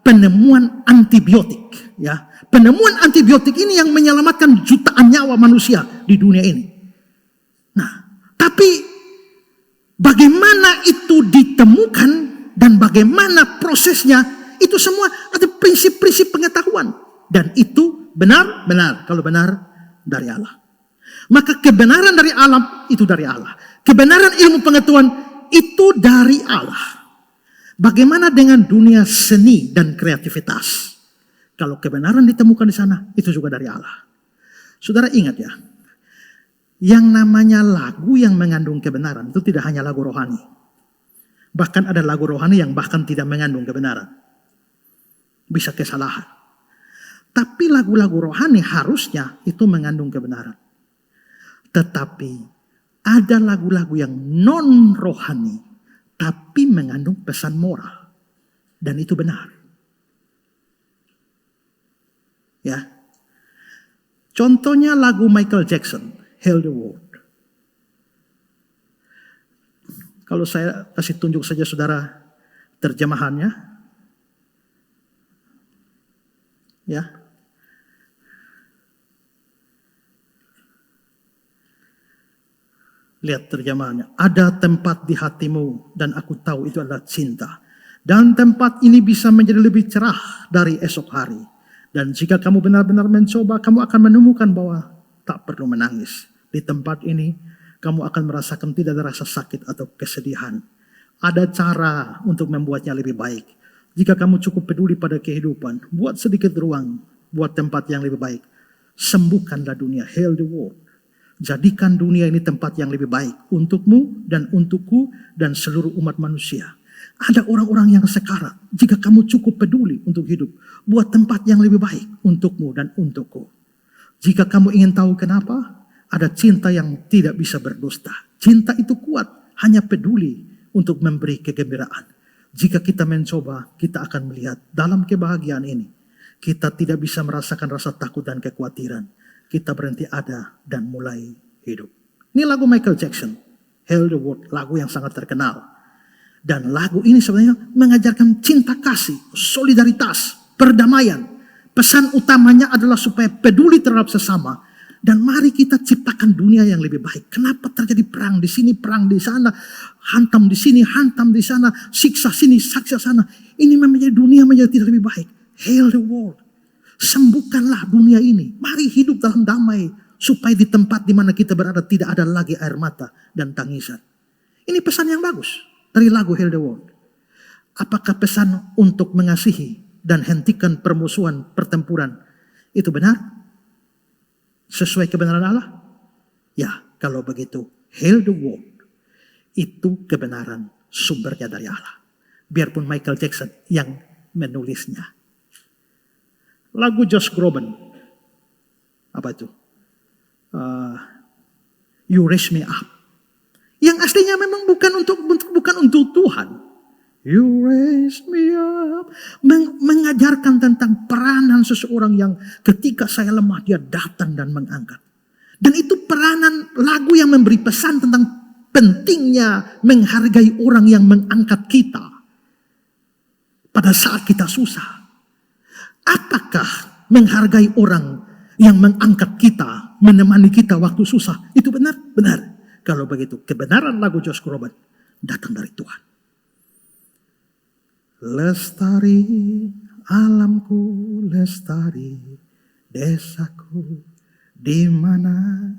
penemuan antibiotik. Ya, penemuan antibiotik ini yang menyelamatkan jutaan nyawa manusia di dunia ini. Nah, tapi bagaimana itu ditemukan dan bagaimana prosesnya, itu semua ada prinsip-prinsip pengetahuan. Dan itu benar. Kalau benar, dari Allah. Maka kebenaran dari alam itu dari Allah. Kebenaran ilmu pengetahuan itu dari Allah. Bagaimana dengan dunia seni dan kreativitas? Kalau kebenaran ditemukan di sana, itu juga dari Allah. Saudara ingat ya, yang namanya lagu yang mengandung kebenaran itu tidak hanya lagu rohani. Bahkan ada lagu rohani yang bahkan tidak mengandung kebenaran. Bisa kesalahan. Tapi lagu-lagu rohani harusnya itu mengandung kebenaran. Tetapi ada lagu-lagu yang non rohani tapi mengandung pesan moral. Dan itu benar. Ya. Contohnya lagu Michael Jackson, Heal the World. Kalau saya kasih tunjuk saja saudara terjemahannya. Ya. Lihat terjemahannya. Ada tempat di hatimu dan aku tahu itu adalah cinta. Dan tempat ini bisa menjadi lebih cerah dari esok hari. Dan jika kamu benar-benar mencoba, kamu akan menemukan bahwa tak perlu menangis. Di tempat ini, kamu akan merasakan tidak ada rasa sakit atau kesedihan. Ada cara untuk membuatnya lebih baik. Jika kamu cukup peduli pada kehidupan, buat sedikit ruang, buat tempat yang lebih baik. Sembuhkanlah dunia, heal the world. Jadikan dunia ini tempat yang lebih baik untukmu dan untukku dan seluruh umat manusia. Ada orang-orang yang sekarat. Jika kamu cukup peduli untuk hidup, buat tempat yang lebih baik untukmu dan untukku. Jika kamu ingin tahu kenapa, ada cinta yang tidak bisa berdusta. Cinta itu kuat, hanya peduli untuk memberi kegembiraan. Jika kita mencoba, kita akan melihat dalam kebahagiaan ini, kita tidak bisa merasakan rasa takut dan kekhawatiran. Kita berhenti ada dan mulai hidup. Ini lagu Michael Jackson, Heal the World, lagu yang sangat terkenal. Dan lagu ini sebenarnya mengajarkan cinta kasih, solidaritas, perdamaian. Pesan utamanya adalah supaya peduli terhadap sesama. Dan mari kita ciptakan dunia yang lebih baik. Kenapa terjadi perang di sini, perang di sana, hantam di sini, hantam di sana, siksa sini, siksa sana. Ini menjadi dunia menjadi tidak lebih baik. Heal the world. Sembuhkanlah dunia ini. Mari hidup dalam damai. Supaya di tempat di mana kita berada tidak ada lagi air mata dan tangisan. Ini pesan yang bagus dari lagu Heal the World. Apakah pesan untuk mengasihi dan hentikan permusuhan pertempuran itu benar? Sesuai kebenaran Allah? Ya, kalau begitu Heal the World itu kebenaran sumbernya dari Allah. Biarpun Michael Jackson yang menulisnya. Lagu Josh Groban. Apa itu? You Raise Me Up. Yang aslinya memang bukan untuk Tuhan. You raise me up. Mengajarkan tentang peranan seseorang yang ketika saya lemah dia datang dan mengangkat. Dan itu peranan lagu yang memberi pesan tentang pentingnya menghargai orang yang mengangkat kita. Pada saat kita susah. Apakah menghargai orang yang mengangkat kita, menemani kita waktu susah? Itu benar? Benar. Kalau begitu, kebenaran lagu Josh Groban datang dari Tuhan. Lestari alamku, lestari desaku, di mana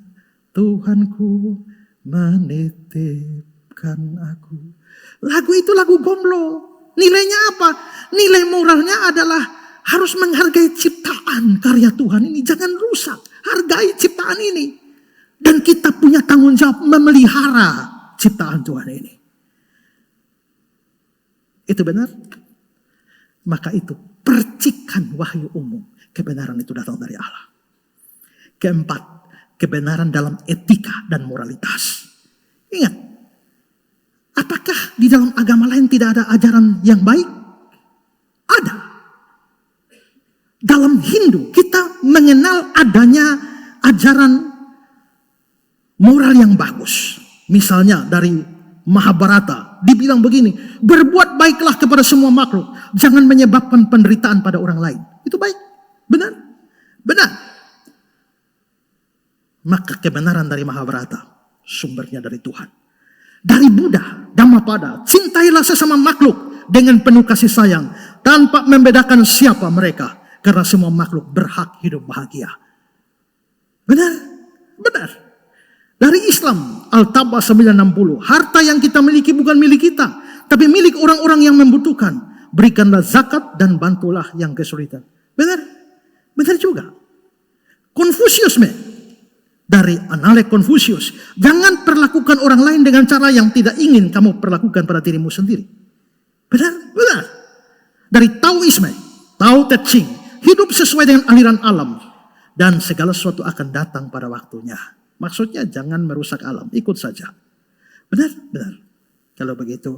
Tuhanku menitipkan aku. Lagu itu lagu gomlo. Nilainya apa? Nilai moralnya adalah harus menghargai ciptaan karya Tuhan ini. Jangan rusak. Hargai ciptaan ini. Dan kita punya tanggung jawab memelihara ciptaan Tuhan ini. Itu benar? Maka itu percikan wahyu umum. Kebenaran itu datang dari Allah. Keempat, kebenaran dalam etika dan moralitas. Ingat, apakah di dalam agama lain tidak ada ajaran yang baik? Ada. Dalam Hindu kita mengenal adanya ajaran moral yang bagus. Misalnya dari Mahabharata dibilang begini, berbuat baiklah kepada semua makhluk, jangan menyebabkan penderitaan pada orang lain. Itu baik, benar? Benar. Maka kebenaran dari Mahabharata sumbernya dari Tuhan. Dari Buddha, Dhammapada, cintailah sesama makhluk dengan penuh kasih sayang tanpa membedakan siapa mereka, karena semua makhluk berhak hidup bahagia. Benar? Benar. Dari Islam, Al-Tabah 960, harta yang kita miliki bukan milik kita, tapi milik orang-orang yang membutuhkan. Berikanlah zakat dan bantulah yang kesulitan. Benar? Benar juga. Konfusius dari Annales Confucius, jangan perlakukan orang lain dengan cara yang tidak ingin kamu perlakukan pada dirimu sendiri. Benar? Benar. Dari Taoisme, Tao Te Ching, hidup sesuai dengan aliran alam dan segala sesuatu akan datang pada waktunya. Maksudnya jangan merusak alam, ikut saja. Benar? Benar. Kalau begitu,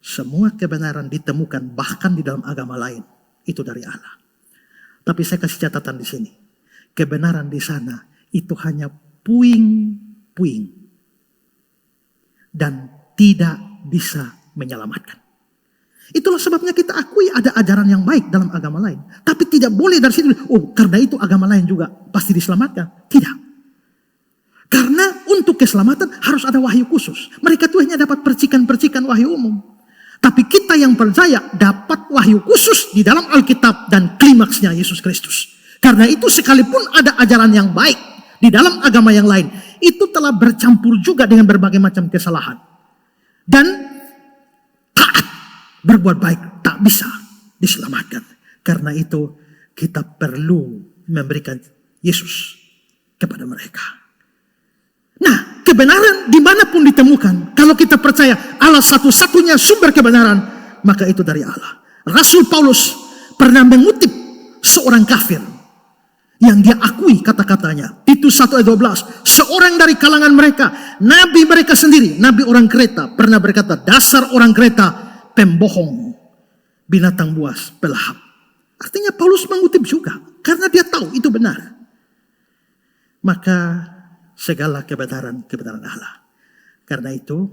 semua kebenaran ditemukan bahkan di dalam agama lain, itu dari Allah. Tapi saya kasih catatan di sini. Kebenaran di sana itu hanya puing-puing dan tidak bisa menyelamatkan. Itulah sebabnya kita akui ada ajaran yang baik dalam agama lain. Tapi tidak boleh dari situ, oh karena itu agama lain juga pasti diselamatkan. Tidak. Karena untuk keselamatan harus ada wahyu khusus. Mereka tuh hanya dapat percikan-percikan wahyu umum. Tapi kita yang percaya dapat wahyu khusus di dalam Alkitab dan klimaksnya Yesus Kristus. Karena itu sekalipun ada ajaran yang baik di dalam agama yang lain, itu telah bercampur juga dengan berbagai macam kesalahan. Dan taat berbuat baik tak bisa diselamatkan. Karena itu kita perlu memberikan Yesus kepada mereka. Nah, kebenaran dimanapun ditemukan, kalau kita percaya Allah satu-satunya sumber kebenaran, maka itu dari Allah. Rasul Paulus pernah mengutip seorang kafir yang dia akui kata-katanya. Titus 1 ayat 12, seorang dari kalangan mereka, nabi mereka sendiri, nabi orang Kreta, pernah berkata, dasar orang Kreta pembohong, binatang buas, pelahap. Artinya Paulus mengutip juga, karena dia tahu itu benar. Maka segala kebenaran Allah. Karena itu,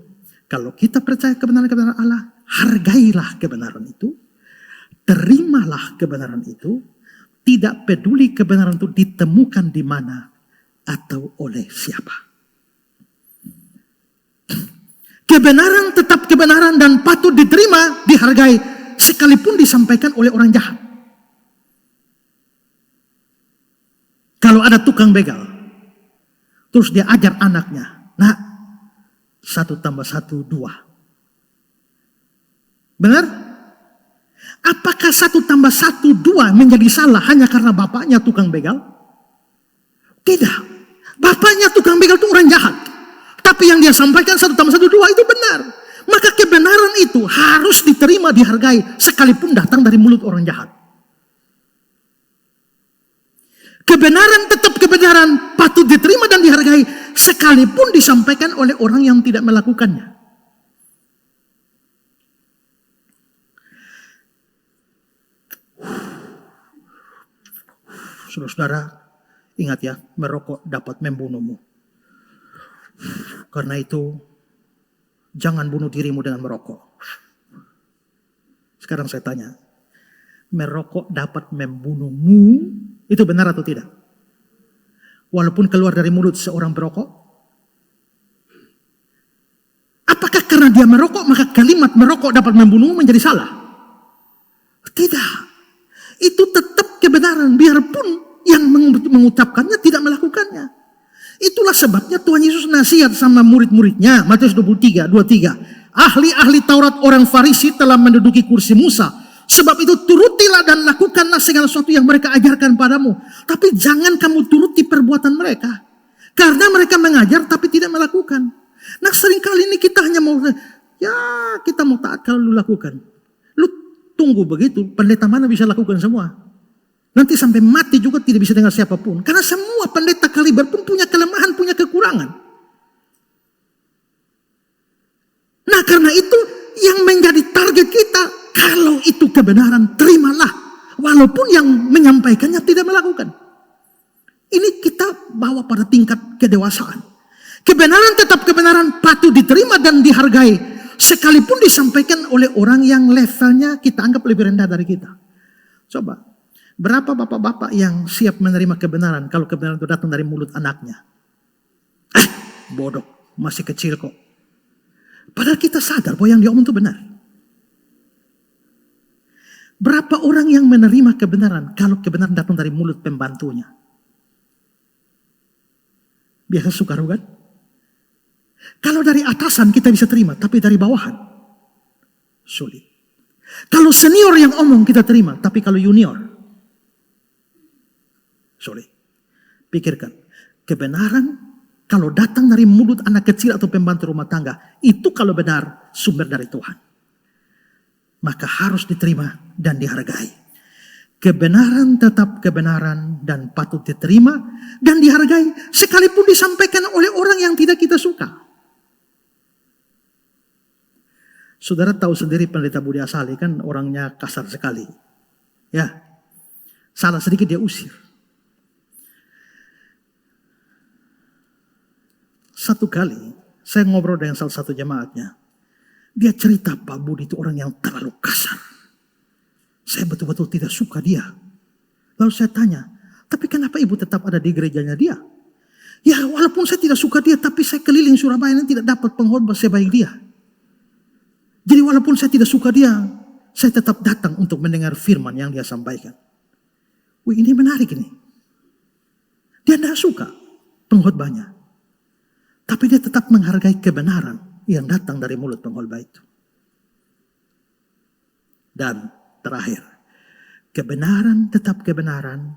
kalau kita percaya kebenaran Allah, hargailah kebenaran itu, terimalah kebenaran itu, tidak peduli kebenaran itu ditemukan di mana atau oleh siapa. Kebenaran tetap kebenaran dan patut diterima, dihargai, sekalipun disampaikan oleh orang jahat. Kalau ada tukang begal, terus dia ajar anaknya, nah 1 tambah 1 2. Benar? Apakah 1 tambah 1 2 menjadi salah hanya karena bapaknya tukang begal? Tidak. Bapaknya tukang begal itu orang jahat. Tapi yang dia sampaikan 1 tambah 1 2 itu benar. Maka kebenaran itu harus diterima, dihargai, sekalipun datang dari mulut orang jahat. Kebenaran tetap kebenaran, patut diterima dan dihargai, sekalipun disampaikan oleh orang yang tidak melakukannya. Saudara-saudara, ingat ya, merokok dapat membunuhmu. Karena itu, jangan bunuh dirimu dengan merokok. Sekarang saya tanya, merokok dapat membunuhmu, itu benar atau tidak? Walaupun keluar dari mulut seorang perokok? Apakah karena dia merokok maka kalimat merokok dapat membunuh menjadi salah? Tidak. Itu tetap kebenaran biarpun yang mengucapkannya tidak melakukannya. Itulah sebabnya Tuhan Yesus nasihat sama murid-muridnya, Matius 23. ahli-ahli Taurat orang Farisi telah menduduki kursi Musa. Sebab itu turutilah dan lakukanlah segala sesuatu yang mereka ajarkan padamu. Tapi jangan kamu turuti perbuatan mereka. Karena mereka mengajar tapi tidak melakukan. Nah seringkali ini kita hanya mau, ya kita mau taat kalau lu lakukan. Lu tunggu begitu, pendeta mana bisa lakukan semua. Nanti sampai mati juga tidak bisa dengar siapapun. Karena semua pendeta kaliber pun punya kelemahan, punya kekurangan. Nah karena itu yang menjadi target kita, kalau itu kebenaran terimalah. Walaupun yang menyampaikannya tidak melakukan. Ini kita bawa pada tingkat kedewasaan. Kebenaran tetap kebenaran, patut diterima dan dihargai. Sekalipun disampaikan oleh orang yang levelnya kita anggap lebih rendah dari kita. Coba, berapa bapak-bapak yang siap menerima kebenaran kalau kebenaran itu datang dari mulut anaknya? Bodoh, masih kecil kok. Padahal kita sadar bahwa yang dia omong itu benar. Berapa orang yang menerima kebenaran kalau kebenaran datang dari mulut pembantunya? Biasa sukar kan? Kalau dari atasan kita bisa terima, tapi dari bawahan sulit. Kalau senior yang omong kita terima, tapi kalau junior sulit. Pikirkan, kebenaran kalau datang dari mulut anak kecil atau pembantu rumah tangga, itu kalau benar sumber dari Tuhan. Maka harus diterima dan dihargai. Kebenaran tetap kebenaran dan patut diterima dan dihargai sekalipun disampaikan oleh orang yang tidak kita suka. Saudara tahu sendiri pendeta Budi Asali kan orangnya kasar sekali. Ya, salah sedikit dia usir. Satu kali saya ngobrol dengan salah satu jemaatnya. Dia cerita Pak Budi itu orang yang terlalu kasar. Saya betul-betul tidak suka dia. Lalu saya tanya, tapi kenapa ibu tetap ada di gerejanya dia? Ya walaupun saya tidak suka dia, tapi saya keliling Surabaya ini tidak dapat pengkhotbah sebaik dia. Jadi walaupun saya tidak suka dia, saya tetap datang untuk mendengar firman yang dia sampaikan. Wih ini menarik ini. Dia tidak suka pengkhotbahnya. Tapi dia tetap menghargai kebenaran yang datang dari mulut pengkhotbah itu. Dan terakhir, kebenaran tetap kebenaran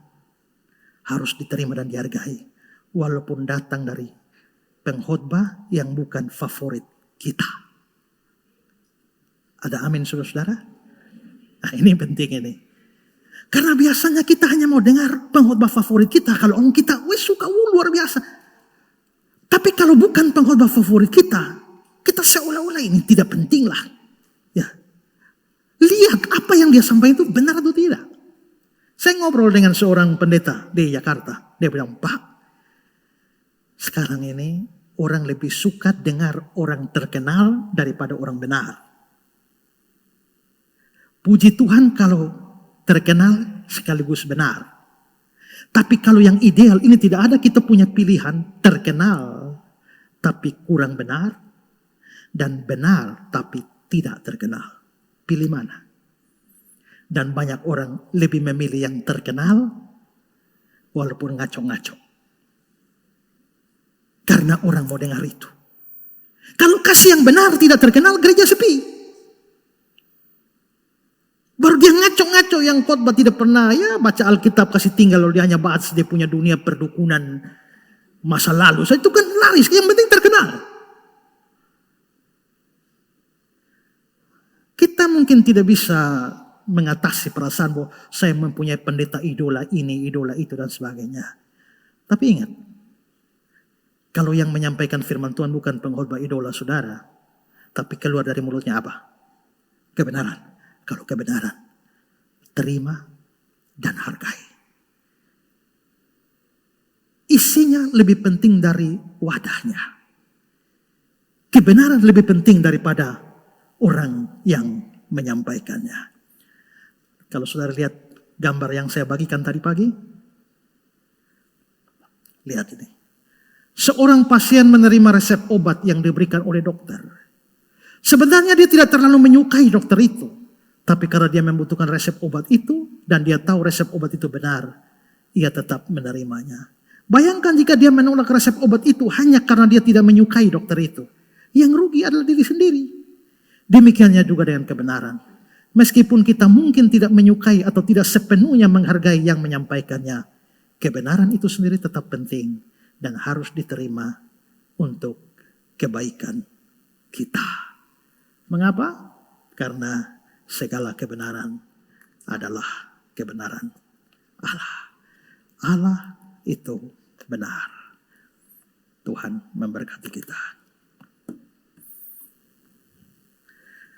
harus diterima dan dihargai. Walaupun datang dari pengkhotbah yang bukan favorit kita. Ada amin saudara-saudara? Nah ini penting ini. Karena biasanya kita hanya mau dengar pengkhotbah favorit kita. Kalau orang kita, suka luar biasa. Tapi kalau bukan pengkhotbah favorit kita, kita seolah-olah ini tidak penting lah. Ya. Lihat apa yang dia sampaikan itu benar atau tidak. Saya ngobrol dengan seorang pendeta di Jakarta. Dia bilang, Pak, sekarang ini orang lebih suka dengar orang terkenal daripada orang benar. Puji Tuhan kalau terkenal sekaligus benar. Tapi kalau yang ideal ini tidak ada, kita punya pilihan terkenal tapi kurang benar. Dan benar tapi tidak terkenal. Pilih mana? Dan banyak orang lebih memilih yang terkenal walaupun ngaco-ngaco. Karena orang mau dengar itu. Kalau kasih yang benar tidak terkenal, gereja sepi. Baru dia ngaco-ngaco yang khotbah tidak pernah ya baca Alkitab kasih tinggal, lalu dia hanya bahas dia punya dunia perdukunan masa lalu. Saya itu kan laris, yang penting terkenal. Kita mungkin tidak bisa mengatasi perasaan bahwa saya mempunyai pendeta idola ini, idola itu dan sebagainya. Tapi ingat, kalau yang menyampaikan firman Tuhan bukan pengkhotbah idola saudara, tapi keluar dari mulutnya apa? Kebenaran. Kalau kebenaran, terima dan hargai. Isinya lebih penting dari wadahnya. Kebenaran lebih penting daripada orang yang menyampaikannya. Kalau saudara lihat gambar yang saya bagikan tadi pagi, lihat ini. Seorang pasien menerima resep obat yang diberikan oleh dokter. Sebenarnya dia tidak terlalu menyukai dokter itu. Tapi karena dia membutuhkan resep obat itu dan dia tahu resep obat itu benar, ia tetap menerimanya. Bayangkan jika dia menolak resep obat itu hanya karena dia tidak menyukai dokter itu. Yang rugi adalah diri sendiri. Demikiannya juga dengan kebenaran. Meskipun kita mungkin tidak menyukai atau tidak sepenuhnya menghargai yang menyampaikannya, kebenaran itu sendiri tetap penting dan harus diterima untuk kebaikan kita. Mengapa? Karena segala kebenaran adalah kebenaran Allah. Allah itu benar. Tuhan memberkati kita.